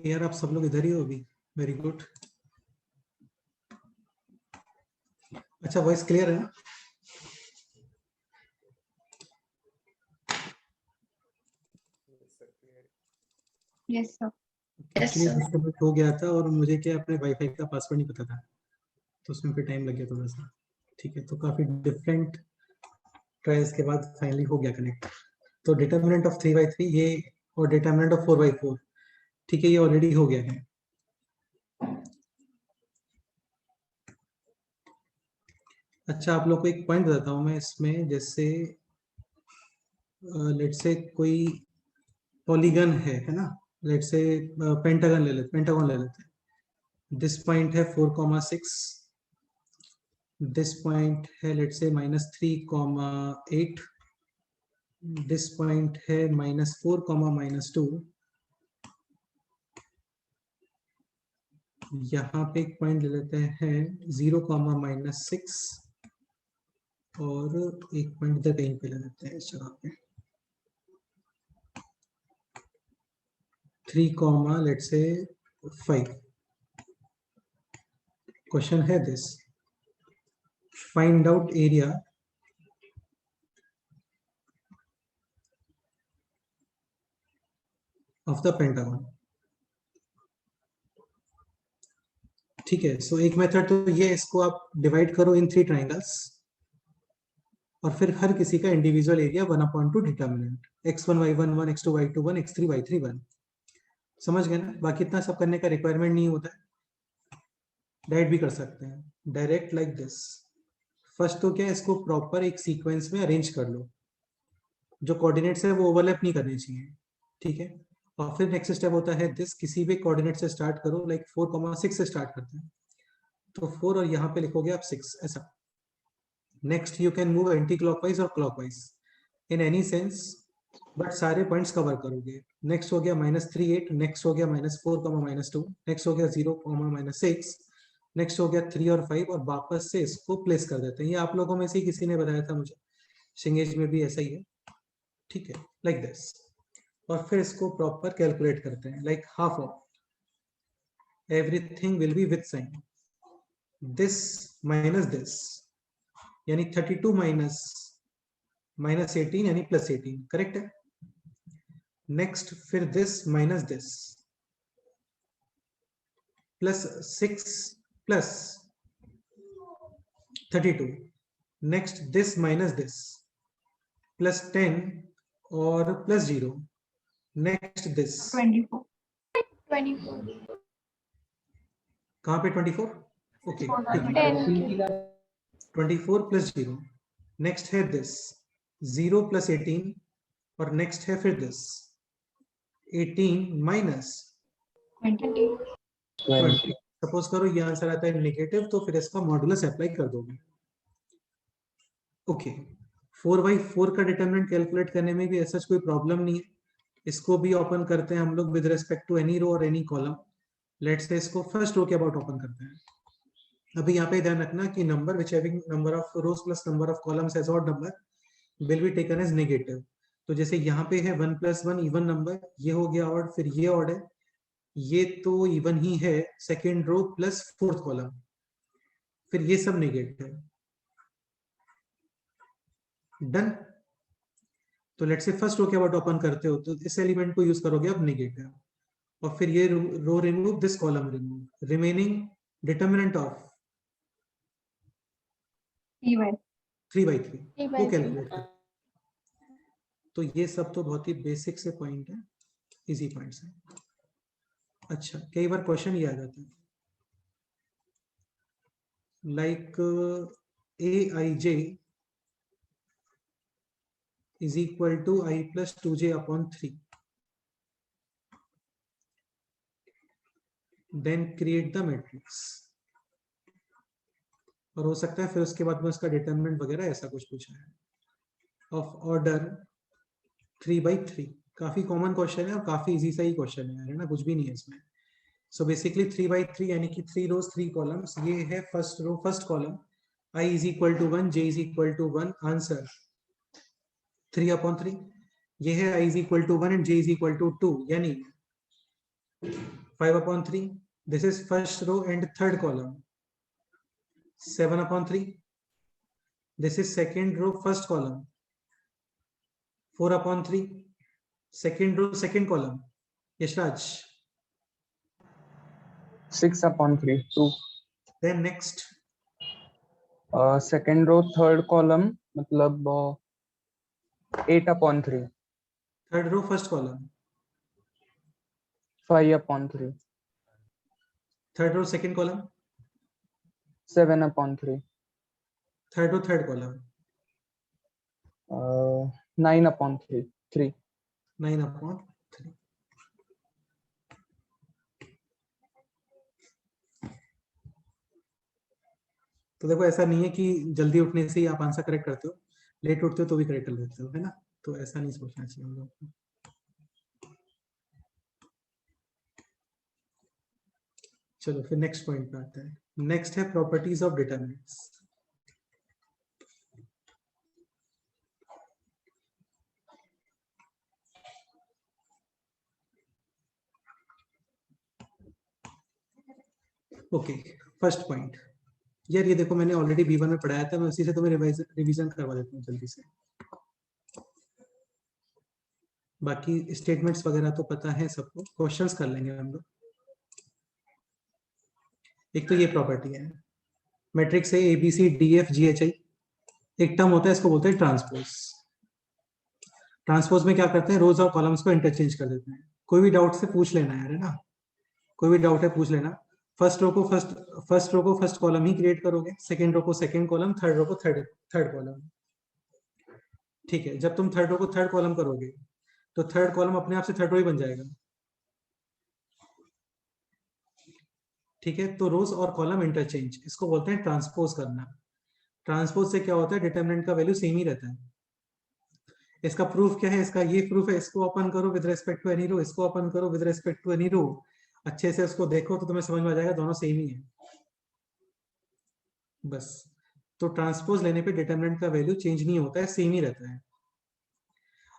यार आप सब लोग इधर ही हो अभी, वेरी गुड। अच्छा, वॉइस क्लियर है? Yes sir. एक्चुअली डिस्कनेक्ट हो गया था और मुझे क्या अपने वाईफाई का पासवर्ड नहीं पता था, तो उसमें फिर टाइम लग गया थोड़ा सा। ठीक है, तो काफी डिफरेंट ट्रायल्स के बाद फाइनली हो गया कनेक्ट। तो डिटर्मिनेंट ऑफ 3/3 ये और डिटर्मिनेंट ऑफ 4/4, ठीक है, ये ऑलरेडी हो गया है। अच्छा, आप लोग को एक पॉइंट बताता हूँ मैं इसमें, जैसे लेट्स से कोई पॉलीगन है ना, लेट्स से पेंटागन ले लेते, पेंटागन ले लेते हैं। दिस पॉइंट है 4,6, दिस पॉइंट है लेट्स से -3,8, दिस पॉइंट है -4, -2, यहाँ पे एक पॉइंट ले लेते हैं 0, -6, और एक पॉइंट इधर कहीं पे ले लेते हैं इस जगह पे 3, लेट्स से 5। क्वेश्चन है this, find out area of the pentagon. ठीक है, सो एक मेथड तो ये, इसको आप डिवाइड करो इन 3 ट्राइंगल्स और फिर हर किसी का individual area 1/2 determinant x1 y1 1, x2 y2 1, x3 y3 1। समझ गए ना? बाकी इतना सब करने का रिक्वायरमेंट नहीं होता है, डायरेक्ट भी कर सकते हैं, डायरेक्ट लाइक दिस। फर्स्ट तो क्या है, इसको प्रॉपर एक सीक्वेंस में अरेंज कर लो, जो कोऑर्डिनेट्स है वो ओवरलैप नहीं करने चाहिए, ठीक है। और फिर नेक्स्ट स्टेप होता है दिस, किसी भी कोऑर्डिनेट से स्टार्ट करो, लाइक 4,6 से स्टार्ट करते हैं, तो 4 और यहाँ पे लिखोगे आप 6 ऐसा। Next you can move anti clockwise और clockwise in any sense, but सारे पॉइंट्स कवर करोगे। नेक्स्ट हो गया -3 8, नेक्स्ट हो गया -4, -2, नेक्स्ट हो गया 0, -6, नेक्स्ट हो गया 3 और 5, और वापस से इसको प्लेस कर देते हैं। ये आप लोगों में से किसी ने बताया था मुझे, शिंगेज में भी ऐसा ही है, ठीक है, लाइक दिस। और फिर इसको प्रॉपर कैलकुलेट करते हैं, like half of everything will be with sign, this minus this, यानी 32 -18 यानी +18, करेक्ट है। नेक्स्ट फिर this minus this, +6 +32, next this minus this, +10 और +0, नेक्स्ट दिस 24 कहाँ पे 24, ओके, 24 +0, नेक्स्ट है दिस 0 +18, और नेक्स्ट है फिर दिस 18 -20। सपोज करो ये आंसर आता है नेगेटिव, तो फिर इसका मॉडुलस अप्लाई कर दोगे, ओके। 4/4 का डिटरमिनेंट कैलकुलेट करने में भी ऐसा कोई प्रॉब्लम नहीं है, इसको भी ओपन करते हैं हम लोग with respect to any row और एनी कॉलम। लेट्स से इसको फर्स्ट रो के अबाउट ओपन करते हैं। अभी यहाँ पे ध्यान रखना कि number which having number of rows plus number of columns as odd number will be taken as negative. तो जैसे यहाँ पे है 1 + 1 इवन नंबर, ये हो गया ऑड, फिर ये ऑड है, ये तो इवन ही है, second row plus fourth column, फिर ये सब नेगेटिव, डन। तो लेट्स से फर्स्ट रो के अबाउट ओपन करते हो तो इस एलिमेंट को यूज करोगे अब नेगेटिव, और फिर ये row remove, this column remove, remaining determinant of 3/3 वो कैलकुलेट कर। तो ये सब तो बहुत ही बेसिक से पॉइंट है, इजी पॉइंट्स है। अच्छा, कई बार क्वेश्चन ये आ जाता है like aij is equal to I plus 2j/3, then create the matrix। और हो सकता है फिर उसके बाद में उसका डिटरमिनेंट वगैरह ऐसा कुछ पूछा है, ऑफ ऑर्डर 3/3। काफी कॉमन क्वेश्चन है और काफी इजी सा ही क्वेश्चन है ना, कुछ भी नहीं है इसमें। सो बेसिकली 3/3 यानी कि 3 रोज 3 कॉलम्स, ये है first row first column, I is equal to 1, j is equal to 1, answer 3/3। ये है I is equal to 1 and j is equal to 2, यानी 5/3. This is first row and third column. 7/3. This is second row, first column. 4/3. Second row, second column. Yashraj. 6/3, 2. Then next. Second row, third column, मतलब 8/3. Third row, first column. 5/3. Third row, second column. 7/3. Third row, third column. 9/3. 3. 9/3. तो देखो ऐसा नहीं है कि जल्दी उठने से ही आप आंसर करेक्ट करते हो, लेट उठते हो तो भी करेक्ट कर लेते हो, है ना? तो ऐसा नहीं सोचना चाहिए हम लोग को। चलो फिर नेक्स्ट पॉइंट पे आते हैं। नेक्स्ट है properties of determinants. Okay, first point यार, ये देखो मैंने ऑलरेडी B1 में पढ़ाया था, मैं उसी से तुम्हें रिवीजन करवा देता हूँ जल्दी से। बाकी स्टेटमेंट्स वगैरह तो पता है सबको, क्वेश्चंस कर लेंगे हम लोग। एक तो ये प्रॉपर्टी है, मैट्रिक्स है ABCDFGHI, एक टर्म होता है, इसको बोलते हैं ट्रांसपोज। ट्रांसपोज में क्या करते हैं, रोज और कॉलम्स को इंटरचेंज कर देते हैं। कोई भी डाउट से पूछ लेना यार, है ना? कोई भी डाउट है पूछ लेना। फर्स्ट रो को फर्स्ट कॉलम ही क्रिएट करोगे, सेकंड रो को सेकंड कॉलम, थर्ड रो को थर्ड कॉलम। ठीक है, जब तुम थर्ड रो को थर्ड कॉलम करोगे तो थर्ड कॉलम अपने आप से थर्ड रो ही बन जाएगा। ठीक है, तो रोज और कॉलम इंटरचेंज, इसको बोलते हैं ट्रांसपोज करना। ट्रांसपोज से क्या होता है, डिटरमिनेंट का वैल्यू सेम ही रहता है। इसका प्रूफ क्या है, इसका ये प्रूफ है, इसको ओपन करो with respect to any row, इसको ओपन करो with respect to any row, अच्छे से उसको देखो तो तुम्हें समझ में आ जाएगा दोनों सेम ही है। बस, तो ट्रांसपोज लेने पे डिटरमिनेंट का वैल्यू चेंज नहीं होता है, सेम ही रहता है।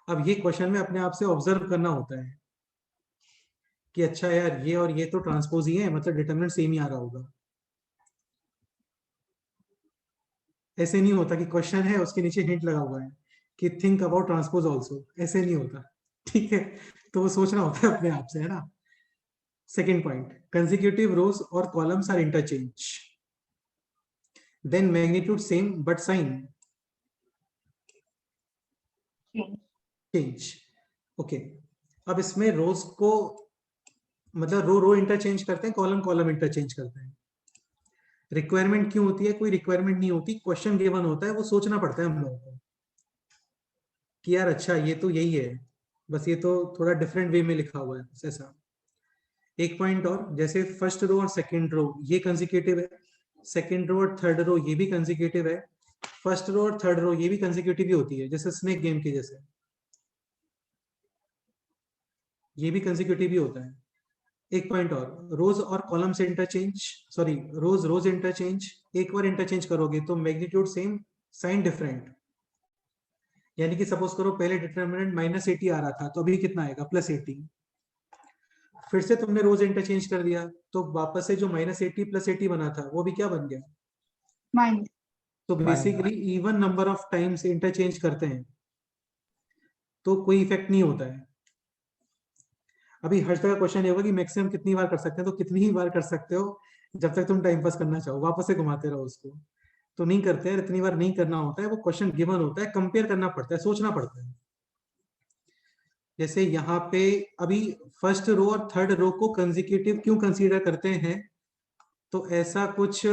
अब ये क्वेश्चन में अपने आप से ऑब्जर्व करना होता है कि अच्छा यार ये और ये तो ट्रांसपोज ही है, मतलब डिटरमिनेंट सेम ही आ रहा होगा। ऐसे नहीं होता कि क्वेश्चन है उसके नीचे हिंट लगा हुआ है कि थिंक अबाउट ट्रांसपोज आल्सो, ऐसे नहीं होता। ठीक है, तो वो सोचना होता है अपने आप से, है ना? सेकेंड पॉइंट, कंसेक्यूटिव रोज और columns are interchange, then magnitude same but sign change. Okay, अब इसमें रोज को मतलब रो इंटरचेंज करते हैं, कॉलम इंटरचेंज करते हैं। रिक्वायरमेंट क्यों होती है? कोई रिक्वायरमेंट नहीं होती, क्वेश्चन गिवन होता है, वो सोचना पड़ता है हम लोगों को कि यार अच्छा ये तो यही है, बस ये तो थोड़ा डिफरेंट वे में लिखा हुआ है, ऐसा। एक पॉइंट और, जैसे फर्स्ट रो और सेकंड रो ये कंसेक्यूटिव है, सेकंड रो और थर्ड रो ये भी कंसेक्यूटिव है, फर्स्ट रो और थर्ड रो ये भी कंसेक्यूटिव ही होती है, जैसे स्नेक गेम के जैसे ये भी कंसेक्यूटिव ही होता है। एक पॉइंट और, रोज और कॉलम से इंटरचेंज, सॉरी रोज इंटरचेंज, एक बार इंटरचेंज करोगे तो मैग्नीट्यूड सेम साइन डिफरेंट। यानी कि सपोज करो पहले डिटरमिनेंट -80 आ रहा था, तो अभी कितना आएगा, +80। फिर से तुमने रोज इंटरचेंज कर दिया तो वापस से जो -80 +80 बना था वो भी क्या बन गया, माइनस। तो basically even number of times interchange करते हैं तो कोई इफेक्ट नहीं होता है। अभी हर जगह क्वेश्चन ये होगा कि मैक्सिमम कितनी बार कर सकते हैं, तो कितनी ही बार कर सकते हो जब तक तुम टाइम पास करना चाहो, वापस से घुमाते रहो उसको, तो नहीं करते हैं, इतनी बार नहीं करना होता है, वो क्वेश्चन गिवन होता है, कंपेयर करना पड़ता है, सोचना पड़ता है। जैसे यहाँ पे अभी फर्स्ट रो और थर्ड रो को कंसेक्यूटिव क्यों कंसीडर करते हैं, तो ऐसा कुछ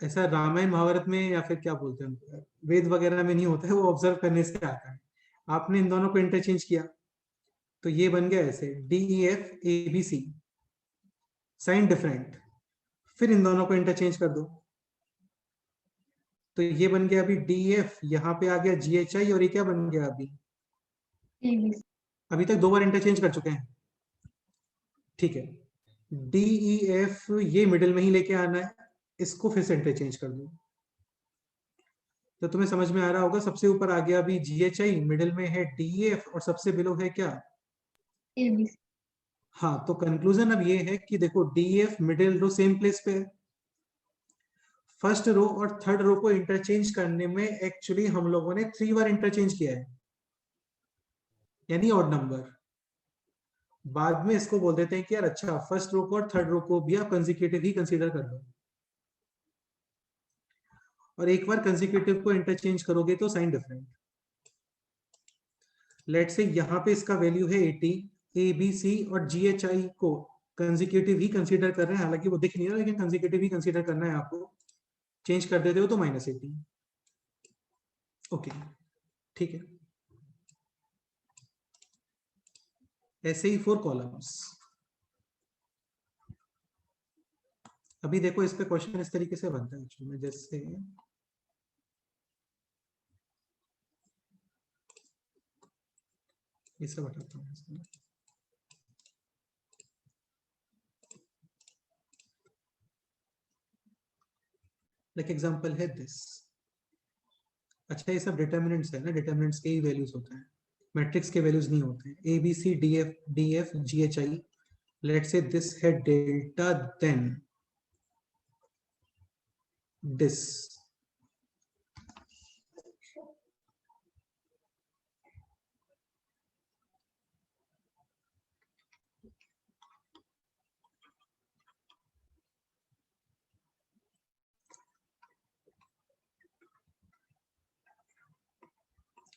ऐसा रामायण महाभारत में या फिर क्या बोलते हैं वेद वगैरह में नहीं होता है, वो ऑब्जर्व करने से आता है। आपने इन दोनों को इंटरचेंज किया तो ये बन गया ऐसे DEF ABC, साइन डिफरेंट, फिर इन दोनों को इंटरचेंज कर दो तो ये बन गया अभी DEF, यहाँ पे आ गया GHI, और ये क्या बन गया अभी तक 2 बार इंटरचेंज कर चुके हैं। ठीक है, DEF ये मिडिल में ही लेके आना है, इसको फिर से इंटरचेंज कर दो तो तुम्हें समझ में आ रहा होगा। सबसे ऊपर आ गया अभी GHI, मिडिल में है DEF और सबसे बिलो है क्या ABC. हाँ, तो कंक्लूजन अब ये है कि देखो DF मिडिल रो सेम प्लेस पे है, फर्स्ट रो और थर्ड रो को इंटरचेंज करने में एक्चुअली हम लोगों ने 3 बार इंटरचेंज किया है, यानी ऑड नंबर। बाद में इसको बोल देते हैं कि यार अच्छा फर्स्ट रो को और थर्ड रो को भी आप कंसेक्यूटिव ही कंसीडर कर लो, और एक बार कंसेक्यूटिव को इंटरचेंज करोगे तो साइन डिफरेंट। लेट्स से यहाँ पे इसका वैल्यू है 80, ABC और GHI को कंसेक्यूटिव ही कंसीडर कर रहे हैं, हालांकि वो दिख नहीं रहा लेकिन कंसेक्यूटिव ही कंसीडर करना है आपको। चेंज कर देते हो तो -80। ओके, ठीक है। ऐसे ही 4 कॉलम्स। अभी देखो इस पे क्वेश्चन इस तरीके से बनता है एक्चुअली में, जैसे ये सब हटाता हूँ इसमें। लाइक एग्जांपल है दिस। अच्छा ये सब डिटर्मिनेंट्स है ना, डिटर्मिनेंट्स के ही वैल्यूज होते हैं, मैट्रिक्स के वैल्यूज नहीं होते हैं। ABC DF GHI, let's say this है delta, then this.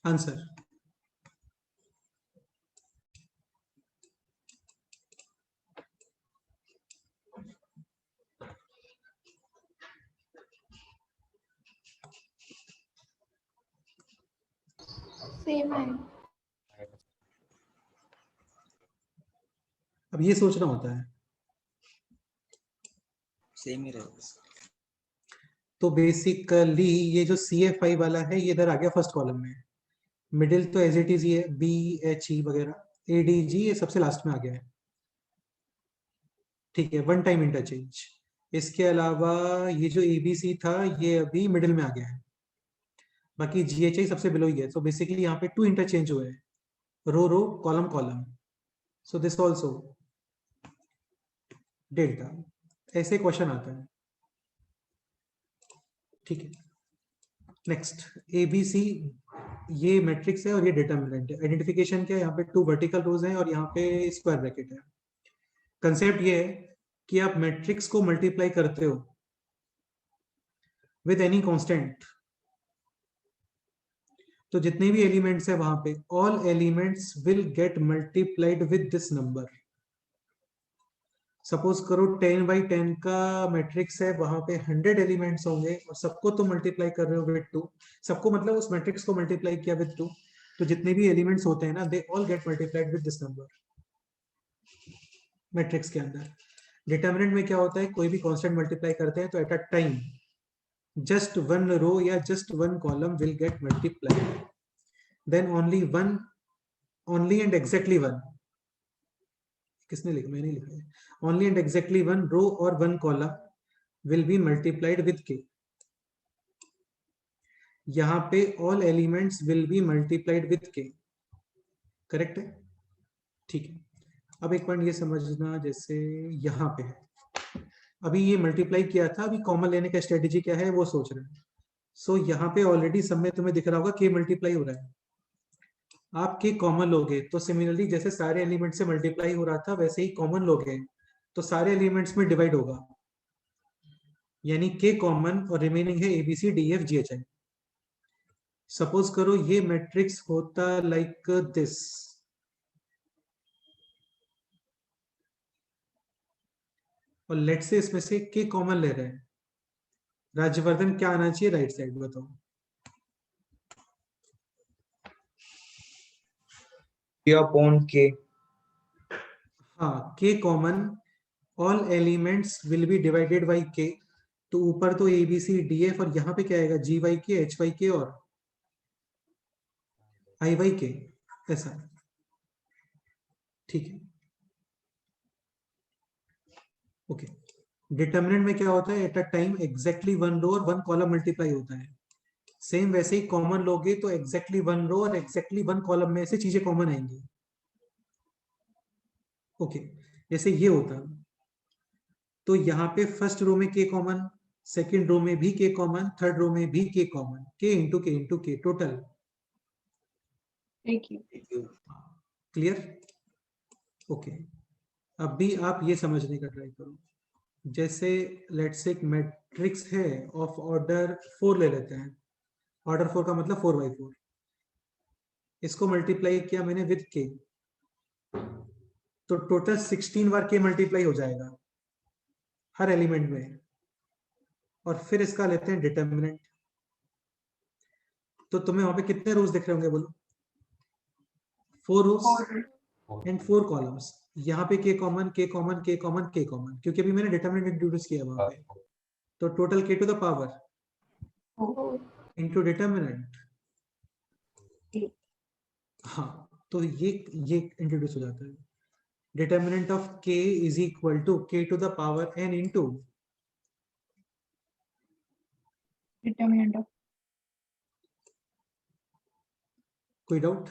Answer Same है. अब ये सोचना होता है, सेम ही रहेगा। तो बेसिकली ये जो CFI वाला है ये इधर आ गया फर्स्ट कॉलम में, मिडिल तो एज इट इज ही है, BHE वगैरह, ADG ये सबसे लास्ट में आ गया है, ठीक है, वन टाइम इंटरचेंज। इसके अलावा ये जो ABC था ये अभी मिडिल में आ गया है, बाकी GHI सबसे बिलो ही है। तो बेसिकली यहाँ पे 2 इंटरचेंज हुए हैं, row row column column, so this also delta. ऐसे क्वेश्चन आता है, ठीक है। नेक्स्ट ABC, ये मैट्रिक्स है और ये डिटर्मिनेंट है। आइडेंटिफिकेशन क्या है, यहाँ पे 2 वर्टिकल रोज हैं और यहाँ पे स्क्वायर ब्रैकेट है। कंसेप्ट ये है कि आप मैट्रिक्स को मल्टीप्लाई करते हो विद एनी कांस्टेंट, तो जितने भी एलिमेंट्स है वहां पे all elements will gate multiplied with this number. Suppose करो 10x10 का मैट्रिक्स है, वहां पे 100 एलिमेंट्स होंगे और सबको तो मल्टीप्लाई कर रहे हो विद 2, सबको मतलब उस मैट्रिक्स को मल्टीप्लाई किया विद 2, तो जितने भी एलिमेंट्स होते हैं ना they all get multiplied with this number matrix के अंदर। डिटर्मिनेंट में क्या होता है, कोई भी कांस्टेंट मल्टीप्लाई करते हैं तो eight a time just one row या just one column will get multiplied, then only and exactly one, किसने लिखा, मैंने लिखा है, only and exactly one row or one column will be multiplied with k। यहाँ पे all elements will be multiplied with k, correct है, ठीक है। अब एक पॉइंट ये समझना, जैसे यहाँ पे है, अभी ये मल्टीप्लाई किया था, अभी कॉमन लेने का स्ट्रेटेजी क्या है वो सोच रहे हैं। सो यहाँ पे ऑलरेडी सब में तुम्हें दिख रहा होगा k मल्टीप्लाई हो रहा है, आप k कॉमन लोगे तो सिमिलरली जैसे सारे एलिमेंट से मल्टीप्लाई हो रहा था वैसे ही कॉमन लोगे तो सारे एलिमेंट्स में डिवाइड होगा, यानी k कॉमन और रिमेनिंग है ABC DF GHI। सपोज करो ये मैट्रिक्स होता लाइक दिस, और लेट से इसमें से k कॉमन ले रहे हैं, राजवर्धन क्या आना चाहिए राइट साइड बताओ। K। हाँ, k common, all elements will be divided by k, तो ऊपर तो ABC DF और यहाँ पे क्या आएगा GYK HYK और IYK, ऐसा, ठीक है, ओके। डिटर्मिनेंट में क्या होता है, at a time exactly one row और वन कॉलम मल्टीप्लाई होता है। सेम वैसे ही कॉमन लोगे तो एग्जैक्टली वन रो और एग्जैक्टली वन कॉलम में से चीजें कॉमन आएंगी। ओके, जैसे ये होता तो यहाँ पे फर्स्ट रो में के कॉमन, सेकेंड रो में भी के कॉमन, थर्ड रो में भी के कॉमन, के इंटू के टोटल क्लियर। ओके, अब भी आप ये समझने का ट्राई करो। जैसे लेट्स से एक मैट्रिक्स है ऑफ ऑर्डर 4 ले लेते हैं, ऑर्डर 4 का मतलब 4x4, इसको मल्टीप्लाई किया मैंने विद के, तो टोटल 16 बार के मल्टीप्लाई हो जाएगा हर एलिमेंट में, और फिर इसका लेते हैं डिटर्मिनेंट। तो तुम्हें वहां पे कितने रोज दिख रहे होंगे बोलो? 4 रोज एंड 4 कॉलम्स। यहाँ पे के कॉमन के कॉमन के कॉमन के कॉमन, क्योंकि अभी मैंने डिटर्मिनेंट इंट्रोड्यूस किया वहां पे, तो टोटल के to the power into determinant. हाँ, तो ये इंट्रोड्यूस हो जाता है। Determinant of k is equal to k to the power n into determinant of कोई डाउट?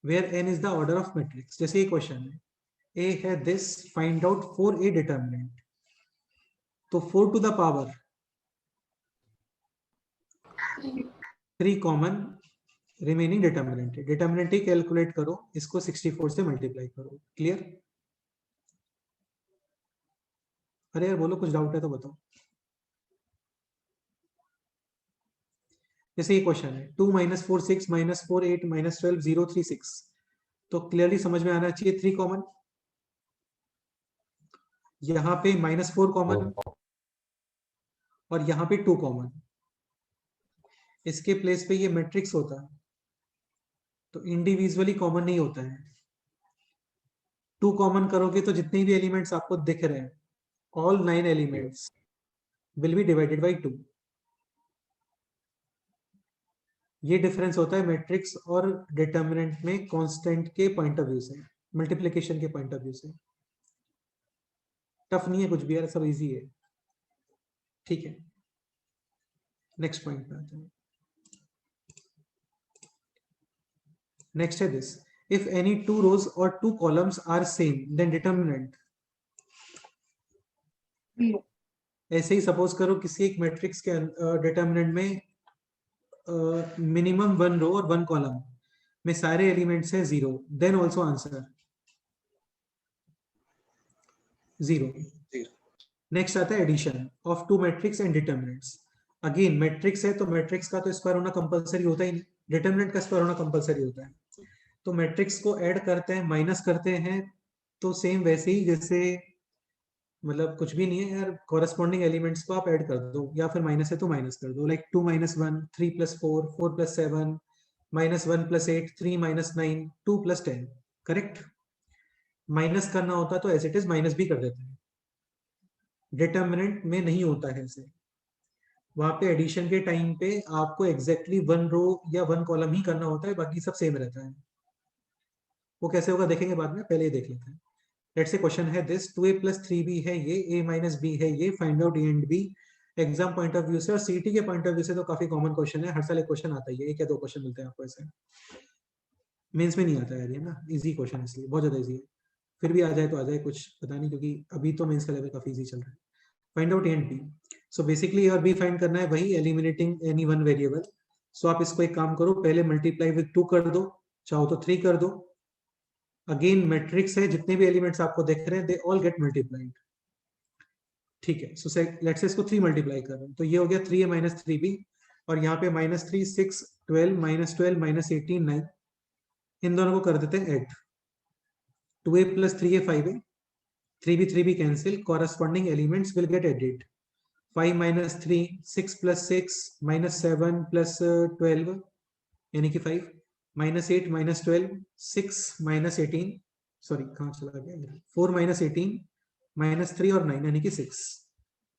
Where n is the order of matrix. जैसे ये क्वेश्चन है, a है this, find out 4a determinant, तो 4 to the power 3 common remaining determinant है। Determinant ही calculate करो, इसको 64 से मल्टीप्लाई करो। क्लियर? अरे यार बोलो, कुछ डाउट है तो बताओ। जैसे ये क्वेश्चन है 2 - 4 6 - 4 8 - 12 0 3 6, तो क्लियरली समझ में आना चाहिए 3 कॉमन, यहाँ पे -4 कॉमन और यहाँ पे 2 कॉमन। इसके प्लेस पे ये मैट्रिक्स होता तो इंडिविजुअली कॉमन नहीं होता है। 2 कॉमन करोगे तो जितने भी एलिमेंट्स आपको दिख रहे हैं, all 9 elements will be divided by 2। ये डिफरेंस होता है मैट्रिक्स और डिटर्मिनेंट में कांस्टेंट के पॉइंट ऑफ व्यू से, मल्टीप्लिकेशन के पॉइंट ऑफ व्यू से। टफ नहीं है कुछ भी यार, सब इजी है। ठीक है, नेक्स्ट पॉइंट पे आते हैं। नेक्स्ट है दिस, इफ एनी 2 rows और 2 columns are same then determinant. zero. ऐसे ही सपोज करो किसी एक मैट्रिक्स के डिटर्मिनेंट में मिनिमम 1 रो और 1 कॉलम में सारे एलिमेंट्स है 0, देन ऑल्सो आंसर 0। नेक्स्ट आता है addition of 2 matrix and determinants. Again matrix है तो मैट्रिक्स का तो स्क्वायर होना कंपलसरी होता ही नहीं, डिटर्मिनेंट का स्क्वायर होना कंपलसरी होता है। तो मैट्रिक्स को ऐड करते हैं, माइनस करते हैं, तो सेम वैसे ही जैसे मतलब कुछ भी नहीं है यार, कॉरेस्पॉन्डिंग एलिमेंट्स को आप ऐड कर दो, या फिर माइनस है तो माइनस कर दो। लाइक 2 - 1 3 + 4 4 + 7 -1 + 8 3 - 9 2 + 10। करेक्ट? माइनस करना होता तो एज इट इज माइनस भी कर देते हैं, डिटर्मिनेंट में नहीं होता है ऐसे। वहां पे एडिशन के टाइम पे आपको एग्जैक्टली 1 रो या 1 कॉलम ही करना होता है, बाकी सब सेम रहता है। वो कैसे होगा देखेंगे बाद में, पहले ही देख लेते हैं। लेट्स से क्वेश्चन है दिस, 2a + 3b है ये, a - b है ये, find out a and b। Exam point of view से और सीटी के पॉइंट ऑफ व्यू से तो काफी कॉमन क्वेश्चन है, हर साल एक क्वेश्चन आता ही है, 1 या 2 क्वेश्चन मिलते हैं आपको ऐसे। मेंस में नहीं आता यार ये ना, इजी क्वेश्चन, इसलिए बहुत ज्यादा इजी है। फिर भी आ जाए तो आ जाए, कुछ पता नहीं, क्योंकि अभी तो मेंस का लेवल काफी इजी चल रहा है। Find out a and b। So basically a और b फाइंड करना है, वही एलिमिनेटिंग एनी वन वेरिएबल। सो आप इसको एक काम करो, पहले मल्टीप्लाई विद 2 कर दो, चाहो तो 3 कर दो। अगेन मैट्रिक्स है, जितने भी एलिमेंट्स आपको दिख रहे हैं दे ऑल गेट मल्टीप्लाइड। ठीक है, सो लेट्स से इसको 3 मल्टीप्लाई कर रहे हैं, तो ये हो गया 3a - 3b, और यहाँ पे -3 6 12 -12 -18 9। इन दोनों को कर देते हैं add, 2a + 3a 5a, 3b cancel, corresponding elements will get added. 5 - 3 6 + 6 -7 + 12 यानी कि 5, -8 - 12 6 - 18, सॉरी कहाँ चला गया, 4 - 18 -3 और 9 यानी कि 6।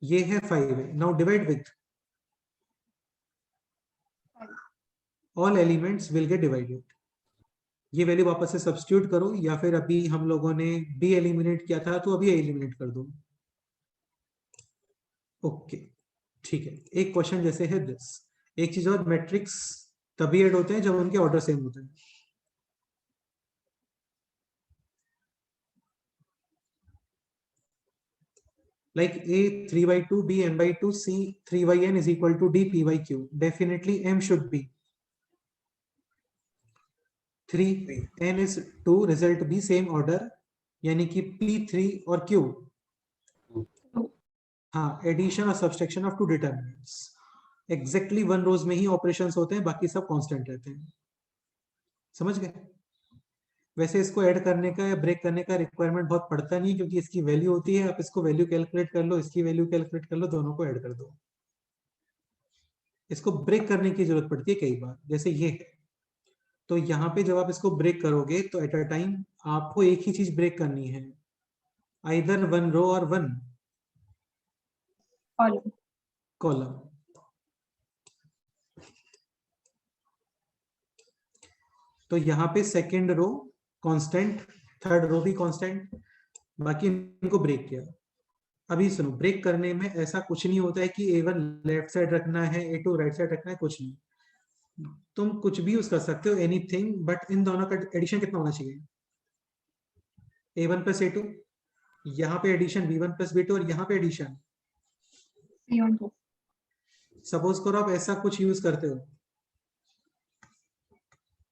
ये है 5 है। Now divide with all elements will gate divided. ये वैल्यू वापस से सब्स्टिट्यूट करो, या फिर अभी हम लोगों ने बी एलिमिनेट किया था तो अभी एलिमिनेट कर दो। ओके ठीक है, एक क्वेश्चन जैसे है दिस, एक चीज और, मैट्रिक्स तभी ऐड होते हैं जब उनके ऑर्डर सेम होते हैं। like a 3 by 2, b n by 2, c 3 by n is equal to d p by q. Definitely m should be 3, n is 2, result b same order, यानी कि p3 और q, हाँ, एडिशन और subtraction of two determinants. Exactly one rows में ही operations होते हैं, बाकी सब कांस्टेंट रहते हैं। समझ गए? वैसे इसको ऐड करने का या ब्रेक करने का रिक्वायरमेंट बहुत पड़ता नहीं, क्योंकि इसकी वैल्यू होती है, आप इसको वैल्यू कैलकुलेट कर लो, इसकी वैल्यू कैलकुलेट कर लो, दोनों को ऐड कर दो। इसको ब्रेक करने की जरूरत पड़ती है कई बार, जैसे ये है। तो यहाँ पे जब आप इसको ब्रेक करोगे तो एट अ टाइम आपको एक ही चीज ब्रेक करनी है, आइदर वन रो और वन कॉलम। कॉलम। तो यहाँ पे second row constant, third row भी कांस्टेंट, बाकी इनको ब्रेक किया। अभी सुनो, ब्रेक करने में ऐसा कुछ नहीं होता है कि A1 लेफ्ट साइड रखना है, A2 राइट साइड रखना है, कुछ नहीं। तुम कुछ भी यूज कर सकते हो, एनीथिंग, बट इन दोनों का एडिशन कितना होना चाहिए? A1 प्लस A2, यहाँ पे एडिशन B1 प्लस B2, और यहाँ पे एडिशन C1 2 सपोज करो आप ऐसा कुछ यूज करते हो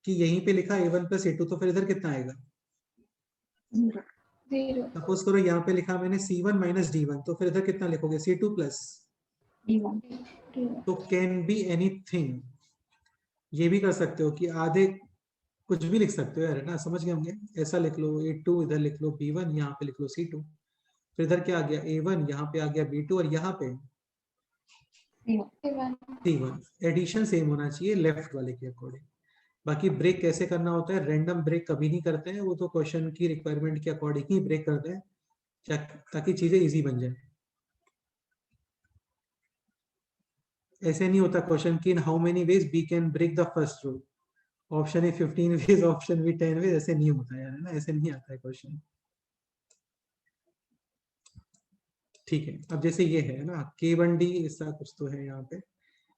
कि यहीं पे लिखा A1 प्लस A2, तो फिर इधर कितना आएगा? 0 0 सपोज करो यहाँ पे लिखा मैंने C1 माइनस D1, तो फिर इधर कितना लिखोगे? C2 plus. D1 तो कैन बी एनीथिंग, ये भी कर सकते हो कि आधे कुछ भी लिख सकते हो यार, है ना? समझ गए होंगे। ऐसा लिख लो A2, इधर लिख लो B1, यहाँ पे लिख लो C2, फिर इधर क्या आ गया? A1, यहाँ पे आ गया B2, और यहाँ पे C1 C1। एडिशन सेम होना चाहिए लेफ्ट वाले के अकॉर्डिंग। बाकी ब्रेक कैसे करना होता है, रैंडम ब्रेक कभी नहीं करते हैं, वो तो क्वेश्चन की रिक्वायरमेंट के अकॉर्डिंग ही ब्रेक करते हैं, ताकि चीजें इजी बन जाए। ऐसे नहीं होता क्वेश्चन की in how many ways be can break the first rule, option A 15 ways, option B 10 ways, ऐसे नहीं होता यार, है ना? ऐसे नहीं आता है क्वेश्चन। ठीक है, अब जैसे ये है ना K1D, ऐसा कुछ तो है यहाँ पे।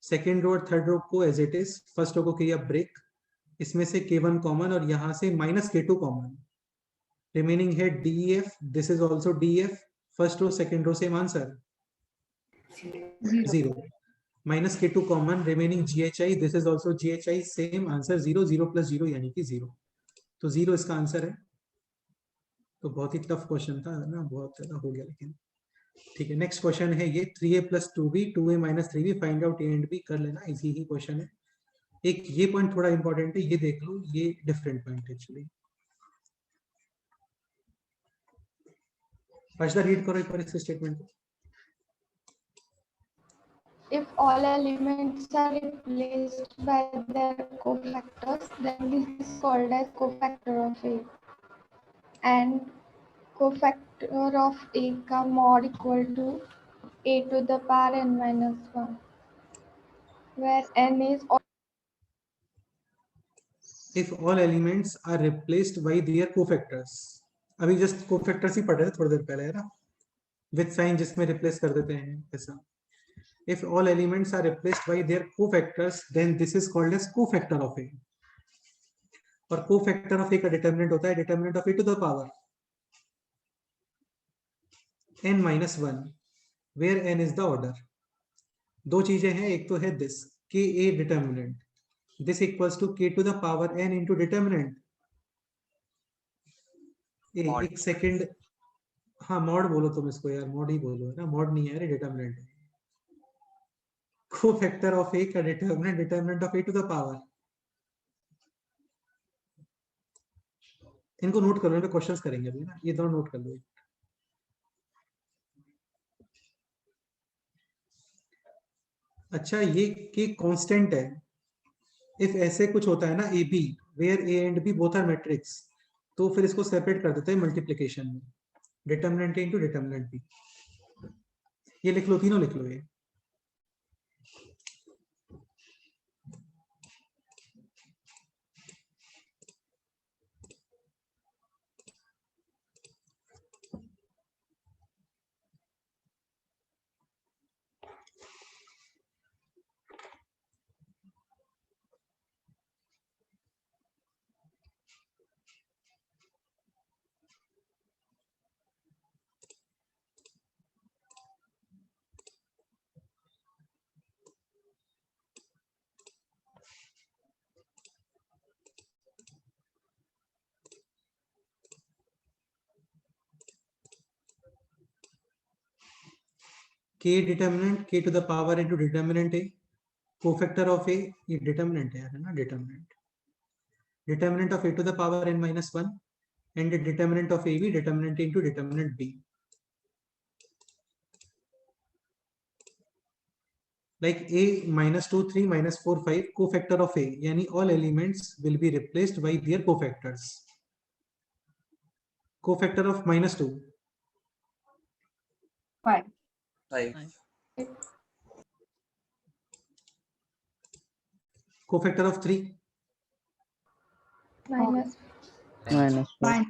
सेकेंड रो और थर्ड रो को as it is, first row को किया ब्रेक, इसमें से K1 कॉमन और यहाँ से माइनस K2 कॉमन, रिमेनिंग है DEF, this is also DEF, first row second row same answer 0, minus K2 common, remaining GHI, this is also GHI, same answer 0, 0 plus 0 यानी कि 0, तो 0 इसका आंसर है। तो बहुत ही टफ क्वेश्चन था ना, बहुत ज्यादा हो गया लेकिन ठीक है। नेक्स्ट क्वेश्चन है ये 3a plus 2b 2a minus 3b, find out a and b, कर लेना, इजी ही क्वेश्चन है। एक ये पॉइंट थोड़ा इंपॉर्टेंट है, ये देख लो, ये different point actually. Arshada read करो एक बार इस स्टेटमेंट को। If all elements are replaced by their cofactors, then this is called as cofactor of A. And cofactor of A का mod equal to A to the power n minus 1, where n is all. If all elements are replaced by their cofactors, अभी just cofactors ही पढ़ रहे थे थोड़ी देर पहले, है ना, with sign जिसमें रिप्लेस कर देते हैं ऐसा। If all elements are replaced by their cofactors, then this is called as cofactor of A. और cofactor of A का डिटर्मिनेंट होता है determinant of A to the power n minus 1, where n is the order। दो चीजें हैं, एक तो है this K A determinant, this equals to K to the power n into determinant। एक सेकंड, हाँ मॉड बोलो तुम इसको यार, मॉड ही बोलो, है ना? मॉड नहीं है, डिटर्मिनेंट है। कोफैक्टर ऑफ ए का determinant, determinant of A to the power. इनको नोट कर लो, इनको क्वेश्चंस करेंगे अभी ना, ये दोनों नोट कर लो। अच्छा, ये के कांस्टेंट है। इफ ऐसे कुछ होता है ना A B, where A and B both are matrix, तो फिर इसको सेपरेट कर देते हैं मल्टीप्लिकेशन में, determinant A into determinant B. ये लिख लो, तीनों लिख लो ये। k determinant k to the power into determinant a, cofactor of a, ये डिटर्मिनेंट है ना, determinant of a to the power n minus 1 and the determinant of ab, determinant into determinant b. Like a minus 2 3 minus 4 5, cofactor of a, yani all elements will be replaced by their cofactors. Cofactor of minus 2, 5. 5. cofactor of 3, minus -4.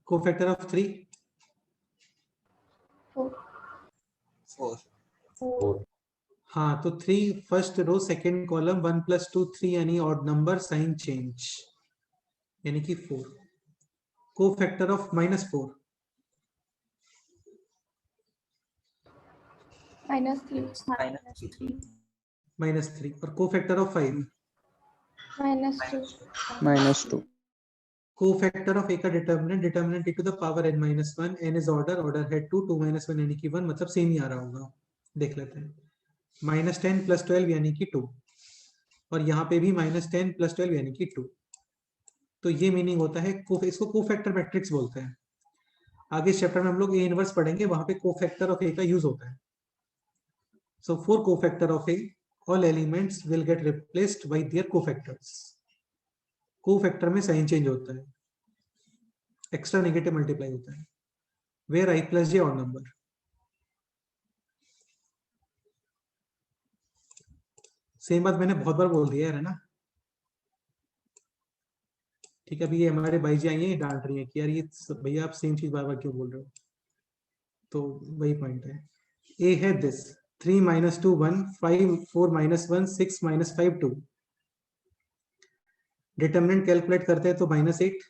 cofactor of 3, 4. 4. हाँ तो 3 first row second column 1 plus 2 3 यानी odd number sign change यानी कि 4. Cofactor of minus 4, minus 3. -3. -3 और cofactor of 5, minus 2. -2. Cofactor of a का determinant e to the power n minus 1, n is order है 2 2 minus 1 यानी कि 1, मतलब सेम ही आ रहा होगा, देख लेते हैं. -10 + 12 यानी कि 2, और यहाँ पे भी -10 + 12 यानी कि 2. तो ये मीनिंग होता है इसको कोफैक्टर मैट्रिक्स बोलते हैं. आगे चैप्टर में हम लोग ए इनवर्स पढ़ेंगे, वहां पे कोफैक्टर ऑफ ए का यूज होता है. So for cofactor of A, all elements will get replaced by their cofactors. Cofactor में साइन चेंज होता है, एक्स्ट्रा नेगेटिव मल्टीप्लाई होता है, where i plus j odd number. Same बात मैंने बहुत बार बोल दिया है ना. ठीक है, अभी ये हमारे भाई जी आई हैं, डांट रही है कि यार ये भैया आप सेम चीज बार बार क्यों बोल रहे हो. तो वही पॉइंट है. ए है दिस 3 - 2 1, 5 4 - 1 6 - 5 2. डिटर्मिनेंट कैलकुलेट करते हैं तो -8.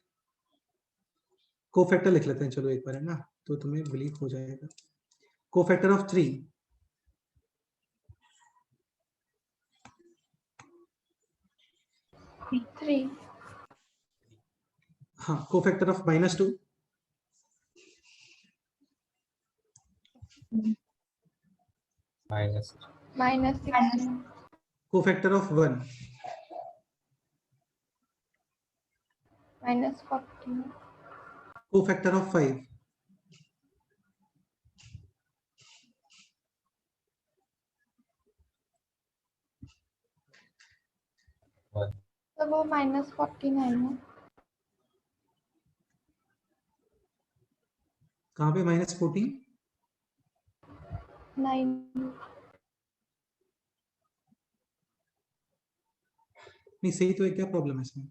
कोफैक्टर लिख लेते हैं चलो एक बार, है ना, तो तुम्हें बिलीव हो जाएगा. Cofactor of 3, Three. हाँ. Cofactor of -2, -6. -6. Cofactor of 1, -14. Cofactor of 5, तो वो -49 है. कहाँ पे -14, 9. नहीं सही तो है, क्या प्रॉब्लम है इसमें.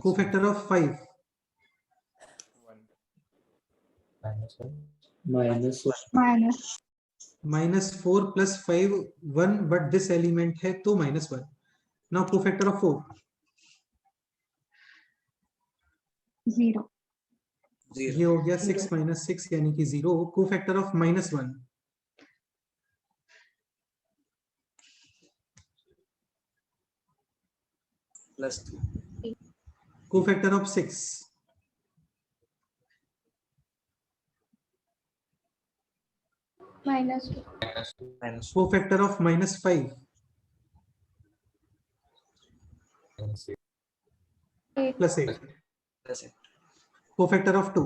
Cofactor of 5, -4 + 5 1, but this element है तो -1. Now cofactor of 4, 0. ये हो गया 6 - 6 यानी कि 0. Cofactor of -1, +2. Cofactor of 6, -2. -2. Cofactor of -5, 8. +8. +8. Cofactor of 2,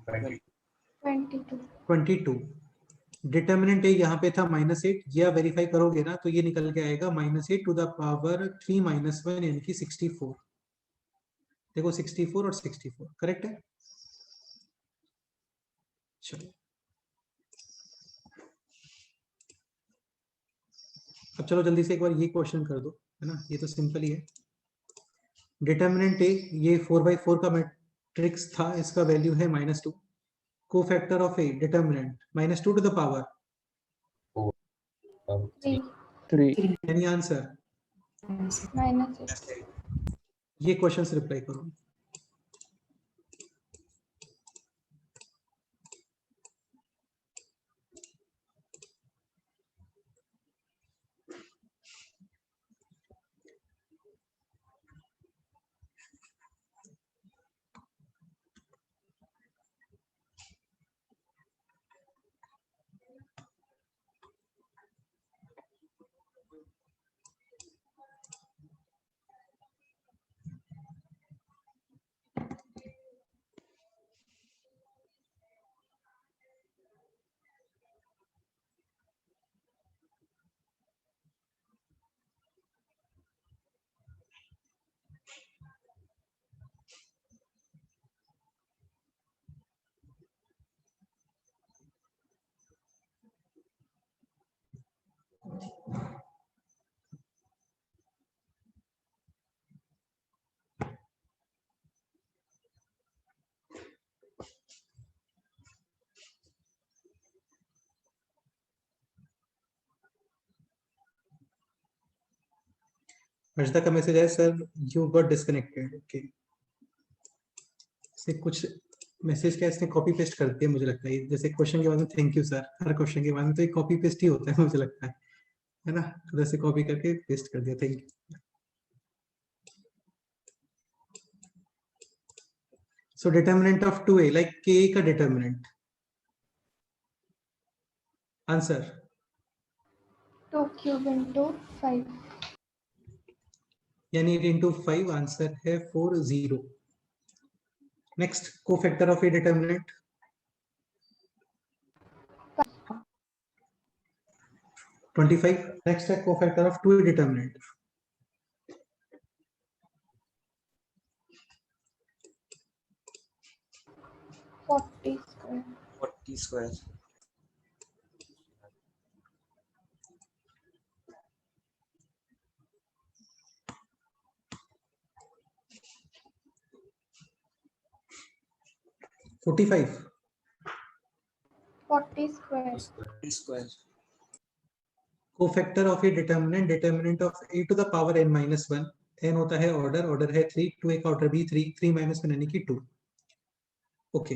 22. 22. Determinant यहाँ पे था -8, यह वेरीफाई करोगे ना तो ये निकल के आएगा -8 टू द पावर 3 - 1 यानी कि 64. देखो 64 और 64 करेक्ट है. चलो अब चलो जल्दी से एक बार ये क्वेश्चन कर दो, है ना, ये तो सिंपल ही है. डिटर्मिनेंट ए, ये 4/4 का मैट्रिक्स था, इसका वैल्यू है -2. Cofactor of A determinant -2 to the power 3. 3. Any answer. -8. ये क्वेश्चंस रिप्लाई करो. हर्षदा का मैसेज है sir you got disconnected. Okay, say कुछ मैसेज क्या इसने कॉपी पेस्ट कर दिया मुझे लगता है, जैसे क्वेश्चन के बाद में thank you sir, her question के बाद में तो एक कॉपी पेस्ट ही होता है मुझे लगता है ना, उधर से कॉपी करके पेस्ट कर दिया, thank you. So determinant of 2a like k का डिटर्मिनेंट, आंसर 2 cube into 5. यानी 8 into 5, आंसर है 40। Next cofactor of A determinant, Five. 25। Next है cofactor of 2a determinant, 40 square. 40 square, 45। 40 square. 40 square, cofactor of A determinant, determinant of a to the power n minus 1, n होता है order, order है 3, 2a का order भी 3, 3 minus 1 यानी कि 2। Okay,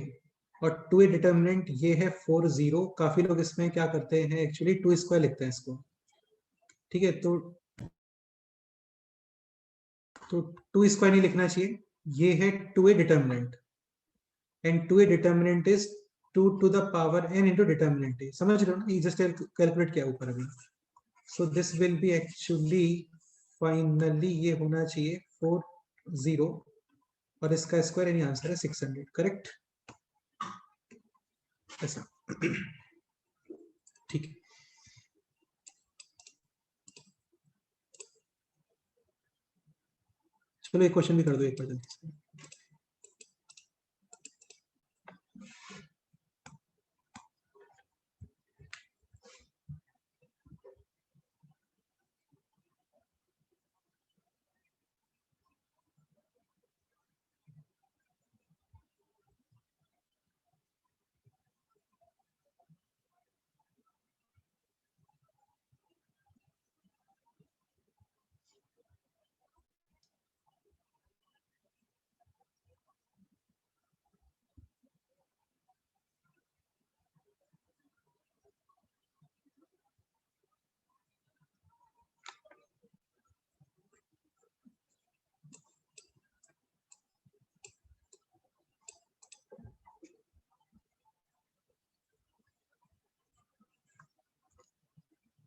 और 2a determinant ये है 40। काफी लोग इसमें क्या करते हैं एक्चुअली 2 स्क्वायर लिखते हैं इसको, ठीक है, तो 2 स्क्वायर नहीं लिखना चाहिए, ये है 2a determinant and 2a determinant is 2 to the power n into determinant a, समझ रहे हो ना, ये जस्ट कैलकुलेट किया ऊपर अभी। So this will be actually finally ये होना चाहिए 40 और इसका स्क्वायर यानी आंसर है 600, करेक्ट, ऐसा ठीक है। चलो एक क्वेश्चन भी कर दो एक बार जल्दी से।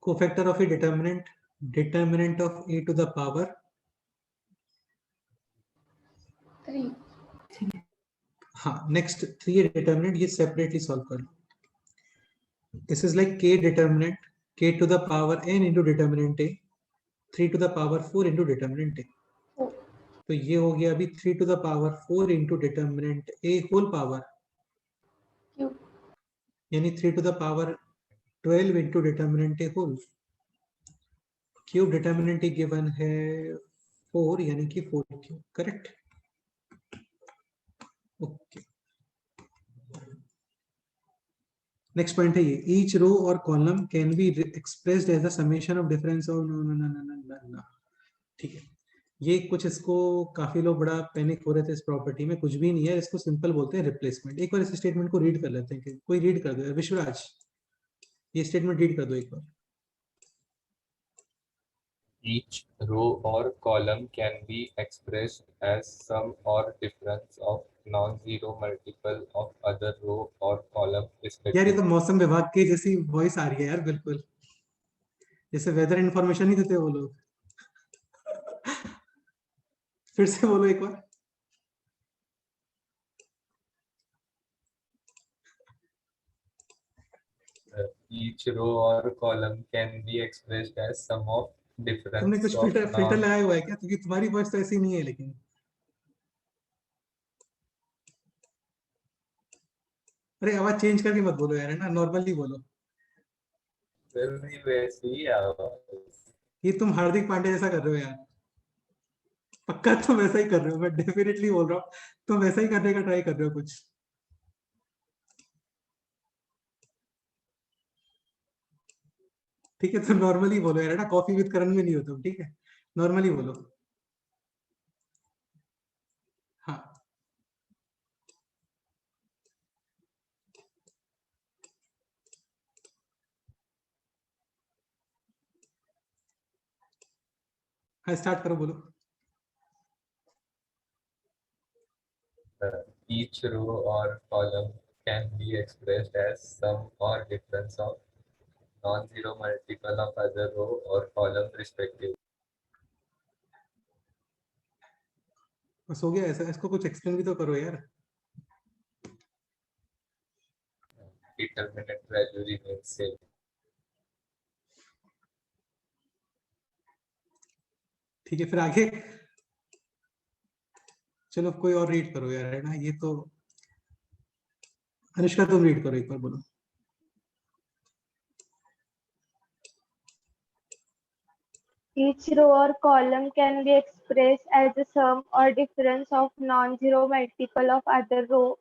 Cofactor of a determinant, determinant of a to the power 3. हाँ, नेक्स्ट 3a डिटर्मिनेंट, ये सेपरेटली सॉल्व कर लो। This is like k determinant, k to the power n into determinant a, 3 to the power 4 into determinant a, 4. तो ये हो गया अभी 3 to the power 4 into determinant a whole power, Cube. यानी 3 to the power 12 into determinant a whole cube, determinant given है 4 यानी कि 4 cube, correct. Okay, next point है ये, ईच रो और column can be expressed as the summation of difference of no, ठीक है। ये कुछ इसको काफी लोग बड़ा पैनिक हो रहे थे इस प्रॉपर्टी में, कुछ भी नहीं है, इसको सिंपल बोलते हैं रिप्लेसमेंट। एक बार इस स्टेटमेंट को रीड कर लेते हैं, कोई रीड कर दो, विश्वराज ये स्टेटमेंट रीड कर दो एक बार। Each row or column can be expressed as sum or difference of non-zero multiple of other row or column यार ये respectively. तो मौसम विभाग की जैसी वॉइस आ रही है यार, बिल्कुल जैसे वेदर इंफॉर्मेशन नहीं देते वो लोग। फिर से बोलो एक बार। Each row or column can be expressed as sum of तुमने difference कुछ of फिल्टर लगाया हुआ है क्या, क्योंकि तुम्हारी वॉइस तो ऐसी नहीं है लेकिन। अरे आवाज चेंज करके मत बोलो यार, है ना, नॉर्मली बोलो। वैसी आवाज। ये तुम हार्दिक पांडे जैसा कर रहे हो यार, पक्का तुम वैसा ही कर रहे हो, मैं डेफिनेटली बोल रहा हूँ तुम वैसा ही करने का ट्राई कर रहे हो कुछ। ठीक है, तो नॉर्मली बोलो यार, है ना, कॉफी विद करण में नहीं हो तुम, ठीक है। नॉर्मली बोलो। हाँ हाँ स्टार्ट करो, बोलो। Each row or column can be expressed as sum or difference of non-zero multiple of other row or column respectively. बस हो गया ऐसा? इसको कुछ एक्सप्लेन भी तो करो यार। Determinant value remains same. ठीक है, फिर आगे चलो कोई और रीड करो यार, है ना? ये तो अनुष्का तुम रीड करो एक बार, बोलो। Each row or column can be expressed as the sum or difference of non-zero multiple of other row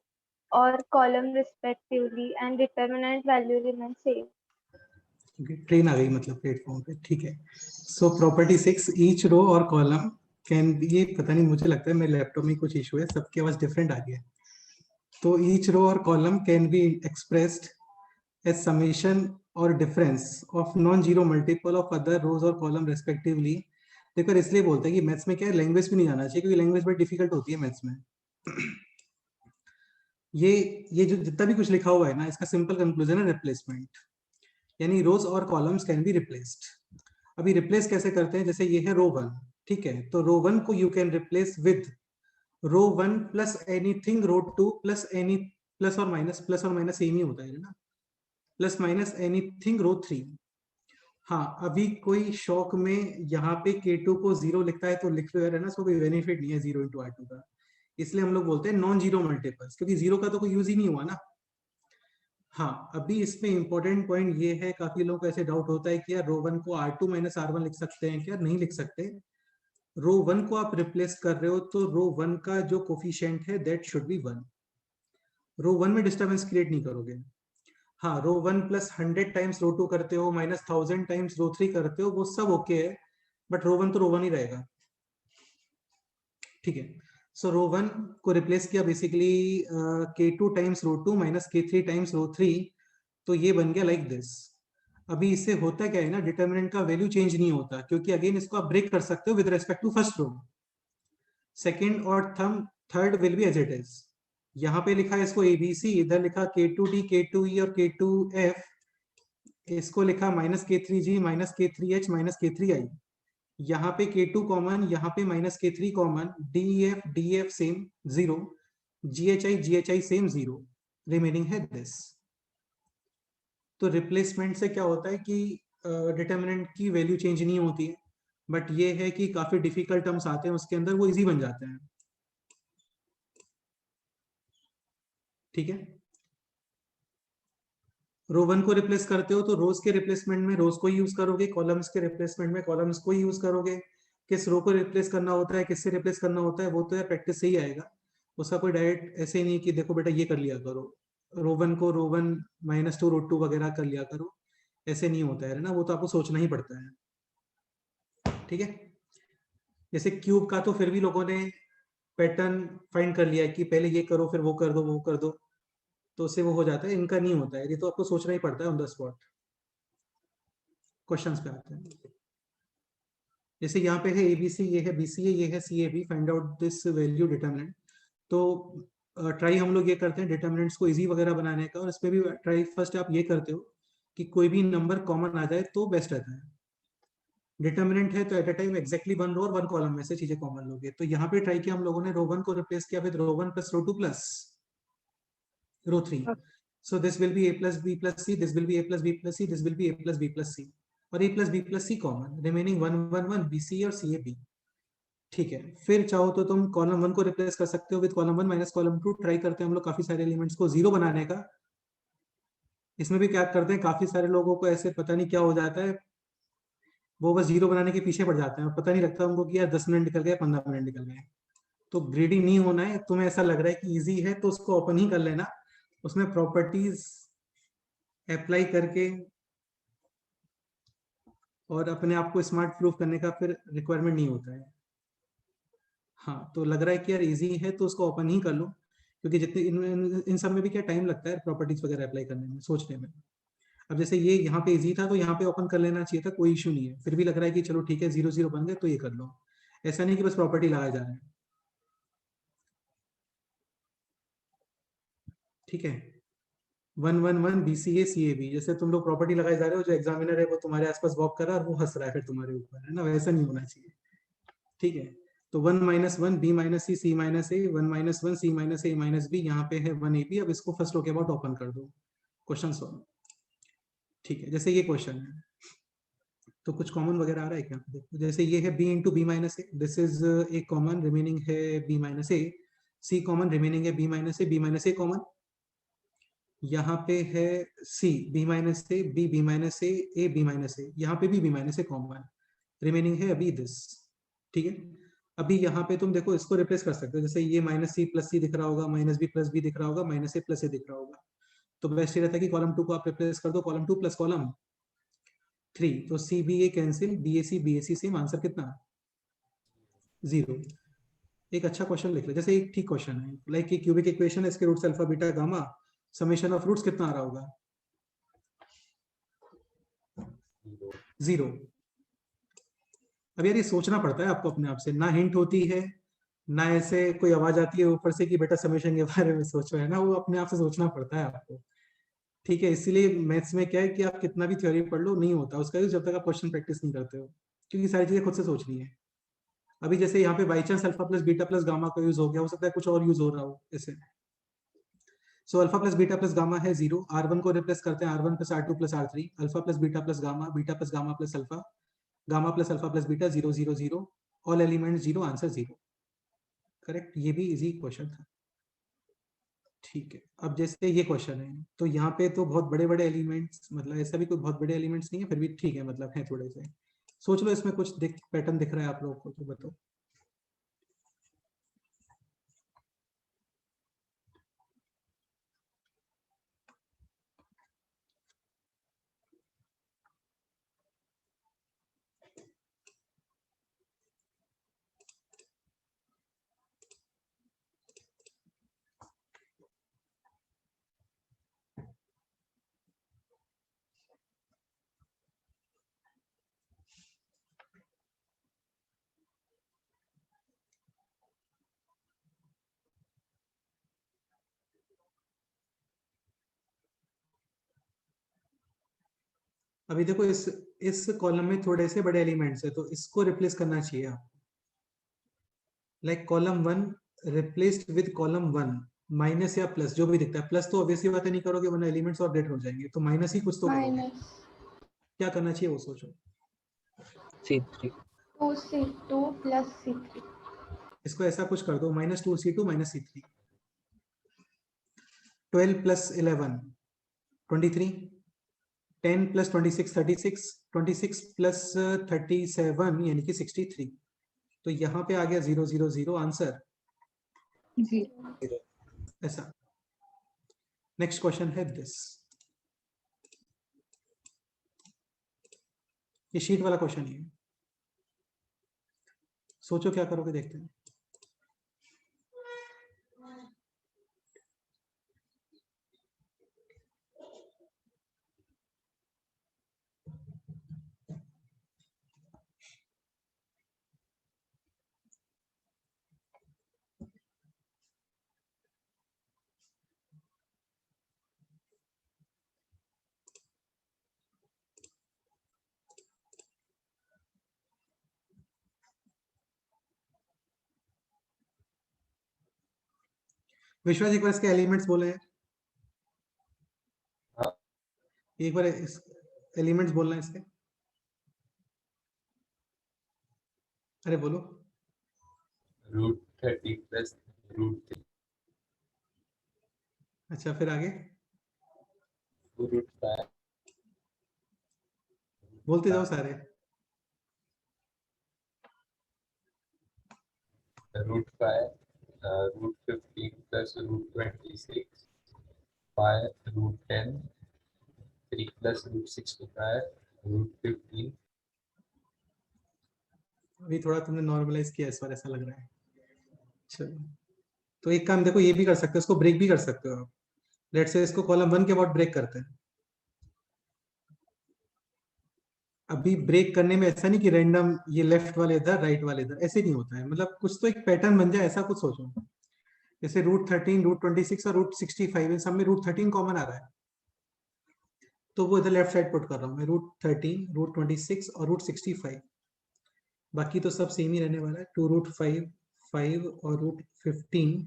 or column respectively, and determinant value remains same. Train आ गई मतलब प्लेटफॉर्म पे, ठीक है। सो प्रॉपर्टी 6, ईच रो और column can B, ये पता नहीं मुझे लगता है मेरे लैपटॉप में कुछ इशू है, सबकी आवाज डिफरेंट आ गई है। तो ईच रो और column can be expressed as summation और difference of non zero multiple of other rows और कॉलम रेस्पेक्टिवली। देखो इसलिए बोलते हैं कि मैथ्स में क्या है, लैंग्वेज भी नहीं जाना चाहिए, क्योंकि लैंग्वेज बड़ी डिफिकल्ट होती है मैथ्स में। ये जो जितना भी कुछ लिखा हुआ है ना, इसका सिंपल कंक्लूजन है रिप्लेसमेंट, यानी रोज और कॉलम्स कैन बी रिप्लेस्ड। अभी रिप्लेस कैसे करते हैं? जैसे ये है रो 1, ठीक है, तो रो 1 को you can replace with row 1 plus anything row 2 plus any plus और माइनस सेम ही होता है ना, प्लस माइनस एनीथिंग रो 3। हाँ, अभी कोई शौक में यहाँ पे K2 को 0 लिखता है तो लिख लो यार, है ना, उसको कोई बेनिफिट नहीं है 0 into R2 का, इसलिए हम लोग बोलते हैं नॉन जीरो मल्टीपल्स, क्योंकि 0 का तो कोई यूज ही नहीं हुआ ना। हाँ, अभी इसमें इंपॉर्टेंट पॉइंट ये है, काफी लोगों को ऐसे डाउट होता है कि यार रो 1 को R2 माइनस R1 लिख सकते हैं क्या? नहीं लिख सकते। रो 1 को आप रिप्लेस कर रहे हो तो रो 1 का जो कोफिशिएंट है दैट शुड बी 1। रो 1 में डिस्टर्बेंस क्रिएट नहीं करोगे। हाँ, रो 1 प्लस 100 टाइम्स रो 2 करते हो, माइनस 1000 टाइम्स रो 3 करते हो, वो सब ओके है, बट रो 1 तो रो 1 ही रहेगा, ठीक है। सो रो 1 को रिप्लेस किया बेसिकली K2 टाइम्स रो 2 माइनस K3 टाइम्स रो 3, तो ये बन गया लाइक दिस। अभी इससे होता क्या है ना, डिटर्मिनेंट का वैल्यू चेंज नहीं होता, क्योंकि अगेन इसको आप ब्रेक कर सकते हो with respect to first row. Second और third will be as it is. यहाँ पे लिखा है इसको ABC, इधर लिखा K2D K2E और K2F, इसको लिखा minus K3G minus K3H minus K3I। यहाँ पे K2 कॉमन, यहाँ पे minus K3 common, DF same 0, GHI same 0, remaining है दिस। तो रिप्लेसमेंट से क्या होता है कि डिटर्मिनेंट की वैल्यू चेंज नहीं होती है, बट ये है कि काफी डिफिकल्ट टर्म्स आते हैं उसके अंदर, वो इजी बन जाते हैं, ठीक है। रो 1 को रिप्लेस करते हो तो रोज के रिप्लेसमेंट में रोज को ही यूज करोगे, कॉलम्स के रिप्लेसमेंट में कॉलम्स को ही यूज करोगे। किस रो को रिप्लेस करना होता है, किससे रिप्लेस करना होता है, वो तो यार प्रैक्टिस से ही आएगा, उसका कोई डायरेक्ट ऐसे ही नहीं कि देखो बेटा ये कर लिया करो, रो 1 को रो 1 माइनस 2 रो 2 वगैरह कर लिया करो, ऐसे नहीं होता है ना, वो तो आपको सोचना ही पड़ता है, ठीक है। जैसे क्यूब का तो फिर भी लोगों ने पैटर्न फाइंड कर लिया कि पहले ये करो फिर वो कर दो वो कर दो, तो उससे वो हो जाता है, इनका नहीं होता है, ये तो आपको सोचना ही पड़ता है ऑन द स्पॉट। क्वेश्चंस पे आते हैं, जैसे यहाँ पे है ABC, ये है BCA, ये है CAB, find out this value determinant. तो ट्राई हम लोग ये करते हैं डिटर्मिनेंट्स को इजी वगैरह बनाने का, और इसमें भी ट्राई फर्स्ट आप ये करते हो कि कोई भी नंबर कॉमन आ जाए तो बेस्ट रहता है। डिटर्मिनेंट है तो एट अ टाइम एक्जैक्टली 1 रो और 1 कॉलम में से चीजें कॉमन लोगे, तो यहाँ पे ट्राई किया हम लोगों ने, रो 1 को रिप्लेस किया with row 1 plus row 2 plus row 3। So this will be A plus B plus C, this will be A plus B plus C, this will be A plus B plus C, और A plus B plus C common, remaining 1 1 1 BC और CAB, ठीक है। फिर चाहो तो तुम column 1 को replace कर सकते हो with column 1 minus column 2। Try करते हैं हम लोग काफी सारे एलिमेंट्स को 0 बनाने का। इसमें भी क्या करते हैं, काफी सारे लोगों को ऐसे पता नहीं क्या हो जाता है, वो बस 0 बनाने के पीछे पड़ जाते हैं और पता नहीं लगता उनको कि यार 10 मिनट निकल गए, 15 मिनट निकल गए। तो ग्रेडी नहीं होना है, तुम्हें ऐसा लग रहा है कि इजी है तो उसको ओपन ही कर लेना, उसमें प्रॉपर्टीज अप्लाई करके और अपने आप को स्मार्ट प्रूफ करने का फिर रिक्वायरमेंट नहीं होता है। हाँ, तो लग रहा है कि यार इजी है तो उसको ओपन ही कर लो, क्योंकि जितने इन सब में भी क्या टाइम लगता है प्रॉपर्टीज वगैरह अप्लाई करने में, सोचने में। अब जैसे ये यहाँ पे इजी था तो यहाँ पे ओपन कर लेना चाहिए था, कोई इशू नहीं है। फिर भी लग रहा है कि चलो ठीक है 0 0 बन गए तो ये कर लो, ऐसा नहीं कि बस प्रॉपर्टी लगाए जा रहे हैं। ठीक है, 1 1 1 BCA CAB, जैसे तुम लोग प्रॉपर्टी लगाए जा रहे हो, जो एग्जामिनर है वो तुम्हारे आसपास वॉक कर रहा है और वो हंस रहा है फिर तुम्हारे ऊपर, है ना, वैसा नहीं होना चाहिए। ठीक है, तो 1 - 1 B - C C - A, 1 - 1 C - A - B, यहाँ पे है 1 AB। अब इसको फर्स्ट रो के बाद ओपन कर दो, क्वेश्चन सॉल्व। ठीक है, जैसे ये क्वेश्चन है तो कुछ कॉमन वगैरह आ रहा है क्या? देखो, जैसे ये है B × B - A, this is a common, remaining है B - A, C common, remaining है B - A, B - A common, यहाँ पे है C B - A, B B - A B - A, यहाँ पे भी B - A कॉमन, रिमेनिंग है अभी दिस। ठीक है, अभी यहाँ पे तुम देखो इसको रिप्लेस कर सकते हो, जैसे ये -C + C दिख रहा होगा, -B + B दिख रहा होगा, -A + A दिख रहा होगा, तो बेस्ट ये रहता है कि कॉलम 2 को आप रिप्लेस कर दो, कॉलम 2 + कॉलम 3, तो CBA cancel, BAC same, answer कितना? 0। एक अच्छा क्वेश्चन लिख ले, जैसे एक ठीक क्वेश्चन है, लाइक क्यूबिक इक्वेशन है, इसके roots alpha beta gamma, summation of roots कितना आ रहा होगा? 0। अब यार ये सोचना पड़ता है आपको अपने आप से, ना हिंट होती है ना ऐसे कोई आवाज आती है ऊपर से कि बेटा समेशन के बारे में सोचो, है ना, वो अपने आप से सोचना पड़ता है आपको। ठीक है, इसीलिए मैथ्स में क्या है कि आप कितना भी थ्योरी पढ़ लो नहीं होता उसका यूज जब तक आप क्वेश्चन प्रैक्टिस नहीं करते हो, क्योंकि सारी चीजें खुद से सोचनी है। अभी जैसे यहाँ पे by chance alpha plus beta plus gamma का यूज हो गया, हो सकता है कुछ और यूज हो रहा हो ऐसे। So alpha plus beta plus gamma है 0, R1 को रिप्लेस करते हैं R1 + R2 + R3, alpha plus beta plus gamma, beta plus gamma plus alpha, gamma plus alpha plus beta, 0 0 0, all elements 0, answer 0। Correct, ये भी इजी क्वेश्चन था। ठीक है, अब जैसे ये क्वेश्चन है तो यहाँ पे तो बहुत बड़े बड़े एलिमेंट्स, मतलब ऐसा भी कोई बहुत बड़े एलिमेंट्स नहीं है, फिर भी ठीक है, मतलब है थोड़े से। सोच लो इसमें कुछ पैटर्न दिख रहा है आप लोगों को तो बताओ। अभी देखो इस कॉलम में थोड़े से बड़े एलिमेंट्स है, तो इसको रिप्लेस करना चाहिए आप, like column 1 replaced with column 1, minus या प्लस जो भी दिखता है, प्लस तो ऑब्वियसली बात नहीं करोगे वरना एलिमेंट्स और डेट हो जाएंगे, तो माइनस ही कुछ तो करोगे। माइनस क्या करना चाहिए वो सोचो। C3 2C2 + C3। इसको ऐसा कुछ कर दो, -2C2 - C3, 12 + 11 23, 10 + 26 36, 26 + 37 यानी कि 63, तो यहाँ पे आ गया 0 0 0, आंसर 0। ऐसा। नेक्स्ट क्वेश्चन है दिस, ये शीट वाला क्वेश्चन ही है, सोचो क्या करोगे, देखते हैं। विश्वास एक बार इसके एलिमेंट्स बोले हैं, हाँ। एक बार इस एलिमेंट्स बोलना है इसके, अरे बोलो। √30 + √3, अच्छा, फिर आगे 2√5, बोलते जाओ सारे। √5, √15 + √26, 5 √10, 3 + √65, √15, अभी थोड़ा तुमने नॉर्मलाइज किया इस बार, ऐसा लग रहा है। चलो, तो एक काम देखो, ये भी कर सकते हो, इसको ब्रेक भी कर सकते हो आप। लेट्स से इसको कॉलम 1 के बाद ब्रेक करते हैं। अभी ब्रेक करने में ऐसा नहीं कि रैंडम ये लेफ्ट वाले इधर राइट वाले इधर, ऐसे नहीं होता है। मतलब कुछ तो एक पैटर्न बन जाए, ऐसा कुछ सोचो। जैसे √13, √26 और √65, इन सब में √13 कॉमन आ रहा है, तो वो इधर लेफ्ट साइड पुट कर रहा हूँ मैं, √13, √26 और √65। बाकी तो सब सेम ही रहने वाला है। 2√5, 5 और √15,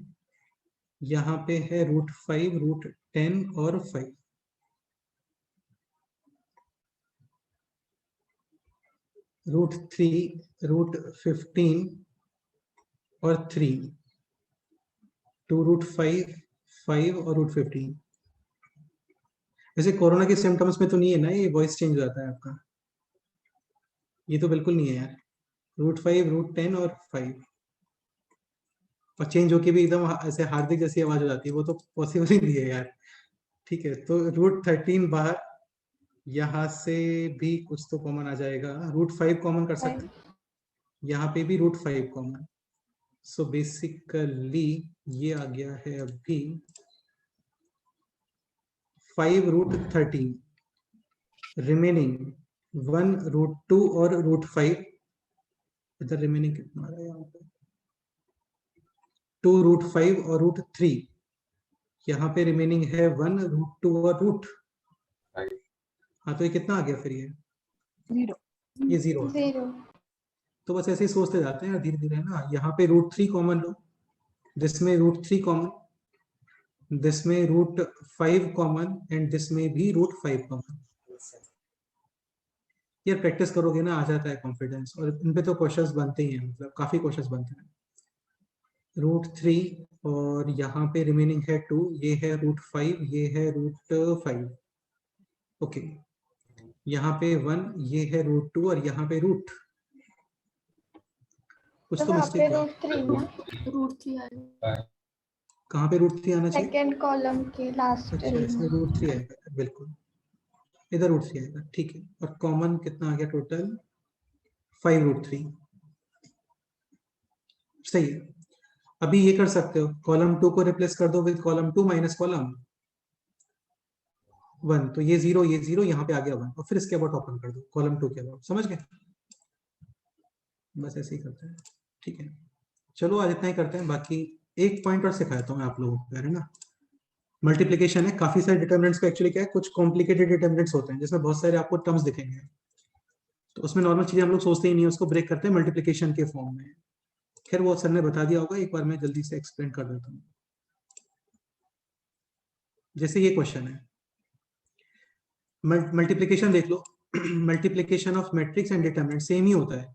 यहाँ पे है √5, √10 और 5। √3, √15 और 3, 2√5, 5 और √15। वैसे कोरोना के सिम्टम्स में तो नहीं है ना ये वॉइस चेंज हो जाता है आपका? ये तो बिल्कुल नहीं है यार। √5, √10 और 5 और चेंज होके भी एकदम ऐसे हार्दिक जैसी आवाज हो जाती है, वो तो पॉसिबल ही नहीं है यार। ठीक है, तो √13 बाहर, यहाँ से भी कुछ तो कॉमन आ जाएगा। √5 कॉमन कर सकते हैं, यहाँ पे भी √5 कॉमन। सो बेसिकली ये आ गया है अभी 5 √13, रिमेनिंग 1 √2 और √5। इधर रिमेनिंग कितना आ रहा है यहाँ पे? 2 √5 और √3। यहाँ पे रिमेनिंग है 1 √2 और √। हाँ, तो ये कितना आ गया फिर? ये 0 ये 0। 0 तो बस ऐसे ही सोचते जाते हैं धीरे धीरे, है ना। यहाँ पे √3 कॉमन लो, जिसमें √3 कॉमन, जिसमें √5 कॉमन एंड जिसमें भी √5 कॉमन। ये प्रैक्टिस करोगे ना, आ जाता है कॉन्फिडेंस। और इन पे तो क्वेश्चंस बनते ही हैं, मतलब काफी क्वेश्चंस बनते हैं। √3 और यहाँ पे रिमेनिंग है 2, ये है √5, ये है √5। ओके, यहाँ पे 1, ये है √2 और यहाँ पे रूट। कुछ तो मिस्टेक है। √3 ना, √3 आएगा। कहाँ पे √3 आना चाहिए? सेकंड कॉलम के लास्ट अच्छा, इसमें √3 आएगा, बिल्कुल इधर √3 आएगा, ठीक है। और कॉमन कितना आ गया टोटल? 5 √3। सही है। अभी ये कर सकते हो, कॉलम 2 को रिप्लेस कर दो विद कॉलम 2 माइनस कॉलम 1। तो ये 0, ये 0, यहाँ पे आ गया 1, और फिर इसके अबाउट ओपन कर दो कॉलम 2 के अबाउट। समझ गए? बस ऐसे ही करते हैं, ठीक है। चलो आज इतना ही करते हैं। बाकी एक पॉइंट और सिखाता हूँ मैं आप लोगों को, है ना। मल्टीप्लिकेशन है, काफी सारे डिटरमिनेंट्स को एक्चुअली क्या है, कुछ कॉम्प्लिकेटेड डिटरमिनेंट्स होते हैं जिसमें बहुत सारे आपको टर्म्स दिखेंगे, तो उसमें नॉर्मल चीजें हम लोग सोचते ही नहीं है, उसको ब्रेक करते हैं मल्टीप्लिकेशन के फॉर्म में। खैर वो सर ने बता दिया होगा, एक बार मैं जल्दी से एक्सप्लेन कर देता हूँ। जैसे ये क्वेश्चन है, मल्टीप्लिकेशन देख लो। Multiplication of matrix and determinant same ही होता है,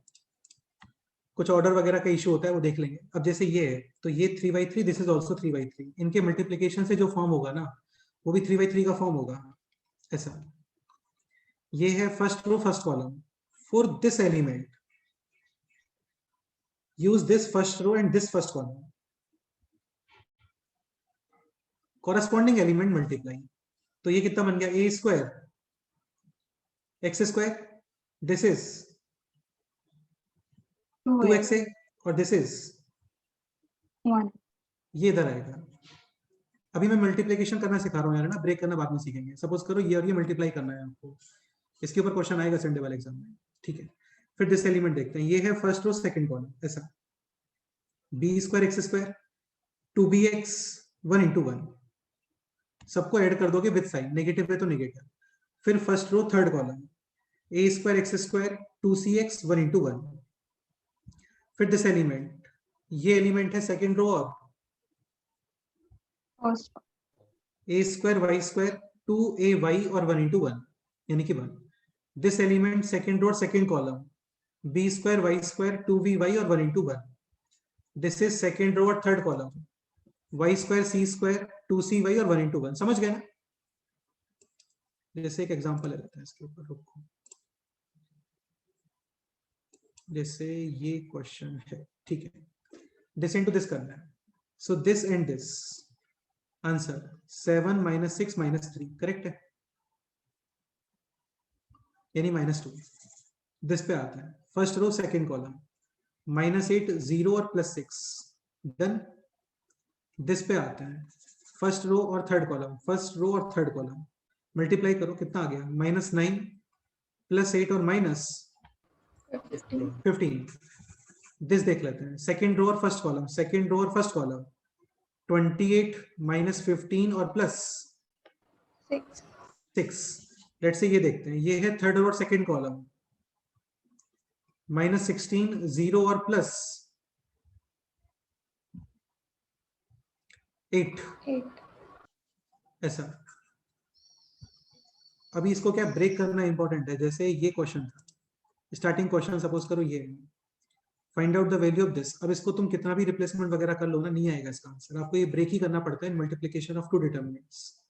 कुछ ऑर्डर वगैरह का इशू होता है, वो देख लेंगे। अब जैसे ये है, तो ये 3/3, दिस इज ऑल्सो 3/3। इनके मल्टीप्लिकेशन से जो फॉर्म होगा ना, वो भी 3/3 का फॉर्म होगा, ऐसा। ये है first row first column. For this element use this first row and this first column, corresponding element multiply. तो ये कितना बन गया? a² x², this is 2xa और दिस इज 1। ये इधर आएगा। अभी मैं मल्टीप्लिकेशन करना सिखा रहा हूँ यार, ना ब्रेक करना बाद में सीखेंगे। सपोज करो ये और ये मल्टीप्लाई करना है आपको, इसके ऊपर क्वेश्चन आएगा संडे वाले एग्जाम में, ठीक है। फिर दिस एलिमेंट देखते हैं, ये है फर्स्ट रो सेकंड कॉलम, ऐसा b² x², 2bx 1 into 1, सबको ऐड कर दोगे विद साइन, नेगेटिव है तो नेगेटिव। फिर first row third column, a² x², 2cx 1 into 1। फिर दिस एलिमेंट, ये एलिमेंट है सेकंड रो और a² y² 2ay और 1 into 1 यानी कि 1। This element second row second column, b² y² 2vy और 1 into 1। This is second row और third column, y² c² 2cy और 1 into 1। समझ गए ना? जैसे एक एग्जांपल ले लेते हैं इसके ऊपर, रुको। जैसे ये क्वेश्चन है, ठीक है, दिस इनटू दिस करना है। So this and this, answer 7 - 6 - 3, correct है, यानी -2। दिस पे आता है फर्स्ट रो सेकंड कॉलम, -8 0 और +6 डन। दिस पे आते हैं फर्स्ट रो और थर्ड कॉलम, फर्स्ट रो और थर्ड कॉलम मल्टीप्लाई करो, कितना आ गया -9 +8 और -15। दिस देख लेते हैं सेकेंड रो और फर्स्ट कॉलम, सेकेंड रो और फर्स्ट कॉलम 28 -15 और +6। लेट्स से ये देखते हैं, ये है थर्ड रो और सेकेंड कॉलम -16 0 और +8 ऐसा। अभी इसको क्या ब्रेक करना इंपॉर्टेंट है। जैसे ये क्वेश्चन था, स्टार्टिंग क्वेश्चन सपोज करो ये find out the value of this. अब इसको तुम कितना भी रिप्लेसमेंट वगैरह कर लो ना, नहीं आएगा इसका आंसर। आपको ये ब्रेक ही करना पड़ता है मल्टीप्लिकेशन ऑफ 2 डिटर्मिनेंट्स।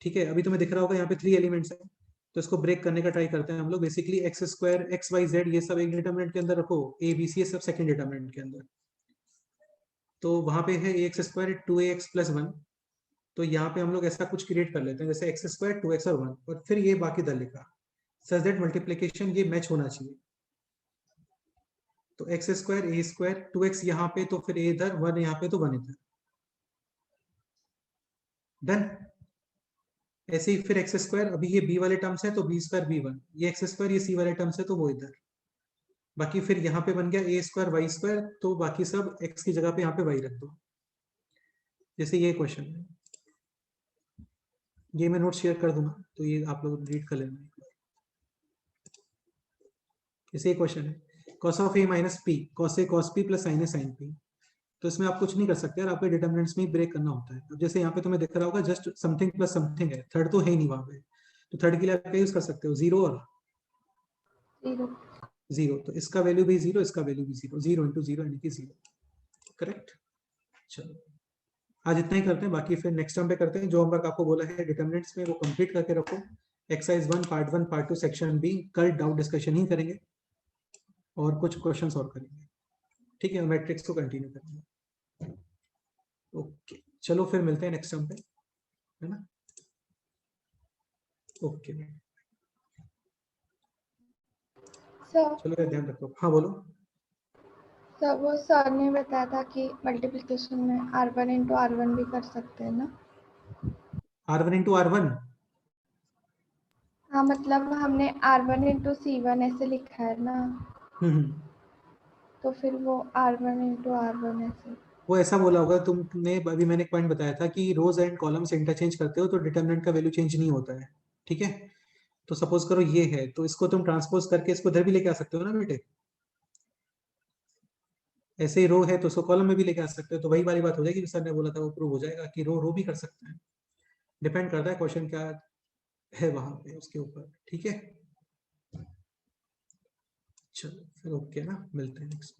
ठीक है, अभी तुम्हें दिख रहा होगा यहाँ पे 3 एलिमेंट्स है, तो इसको ब्रेक करने का ट्राई करते हैं हम लोग। Basically x² x y z ये सब एक डिटर्मिनेंट के अंदर रखो, a b c ये सब सेकंड डिटर्मिनेंट के अंदर। तो वहां पे है ax² 2ax + 1, तो यहाँ पे हम लोग ऐसा कुछ क्रिएट कर लेते हैं जैसे x² 2x और 1, और फिर ये बाकी दर लिखा सच दैट मल्टीप्लिकेशन ये मैच होना चाहिए। तो x² a² 2x यहाँ पे, तो फिर a इधर 1 यहाँ पे, तो 1 इधर। डन। ऐसे ही फिर x², अभी ये b वाले टर्म्स है तो b² b1, ये x² ये c वाले टर्म्स है तो वो इधर। बाकी फिर यहाँ पे बन गया a² y², तो बाकी सब x की जगह पे यहाँ पे y रख दो। जैसे ये क्वेश्चन है, ये मैं नोट शेयर कर दूंगा तो ये आप लोग रीड कर लेना। जैसे ये क्वेश्चन है cos of a - p cos a cos p + sin a sin p, तो इसमें आप कुछ नहीं कर सकते यार, आपके डिटर्मिनेंट्स में ही ब्रेक करना होता है। अब जैसे यहाँ पे तुम्हें दिख रहा होगा जस्ट समथिंग प्लस समथिंग है, थर्ड तो है ही नहीं वहां पे, तो थर्ड के लिए आप क्या यूज कर सकते हो 0 और 0, तो इसका वैल्यू भी 0, इसका वैल्यू भी 0, 0 × 0 यानी कि 0। करेक्ट। चलो आज इतना ही करते हैं, बाकी फिर नेक्स्ट टाइम पे करते हैं। जो होमवर्क आपको बोला है डिटर्मिनेंट्स में वो कंप्लीट करके रखो। Exercise 1 part 1 part 2 section B कल डाउट डिस्कशन ही करेंगे और कुछ क्वेश्चंस और करेंगे। ठीक है, मैट्रिक्स को कंटिन्यू करेंगे। ओके चलो फिर मिलते हैं नेक्स्ट टाइम पे, है ना। ओके चलो ध्यान रखो। हाँ बोलो। सर वो सर ने बताया था कि मल्टीप्लिकेशन में r1 × r1 भी कर सकते हैं ना। r1 × r1, हाँ मतलब हमने r1 × c1 ऐसे लिखा है ना, तो फिर वो r1 × r1 ऐसे। वो ऐसा बोला होगा तुमने। अभी मैंने एक पॉइंट बताया था कि रोज एंड कॉलम्स इंटरचेंज करते हो तो डिटरमिनेंट का वैल्यू चेंज नहीं होता है। ठीक है, तो सपोज करो ये है, तो इसको तुम ट्रांसपोज करके इसको इधर भी लेके आ सकते हो ना बेटे। ऐसे ही रो है तो उसको कॉलम में भी लेके आ सकते हो, तो वही वाली बात हो जाएगी सर ने बोला था, वो प्रूव हो जाएगा कि रो भी कर सकते हैं। डिपेंड करता है क्वेश्चन क्या है वहां पे उसके ऊपर। ठीक है, चलो फिर ओके ना, मिलते हैं नेक्स्ट।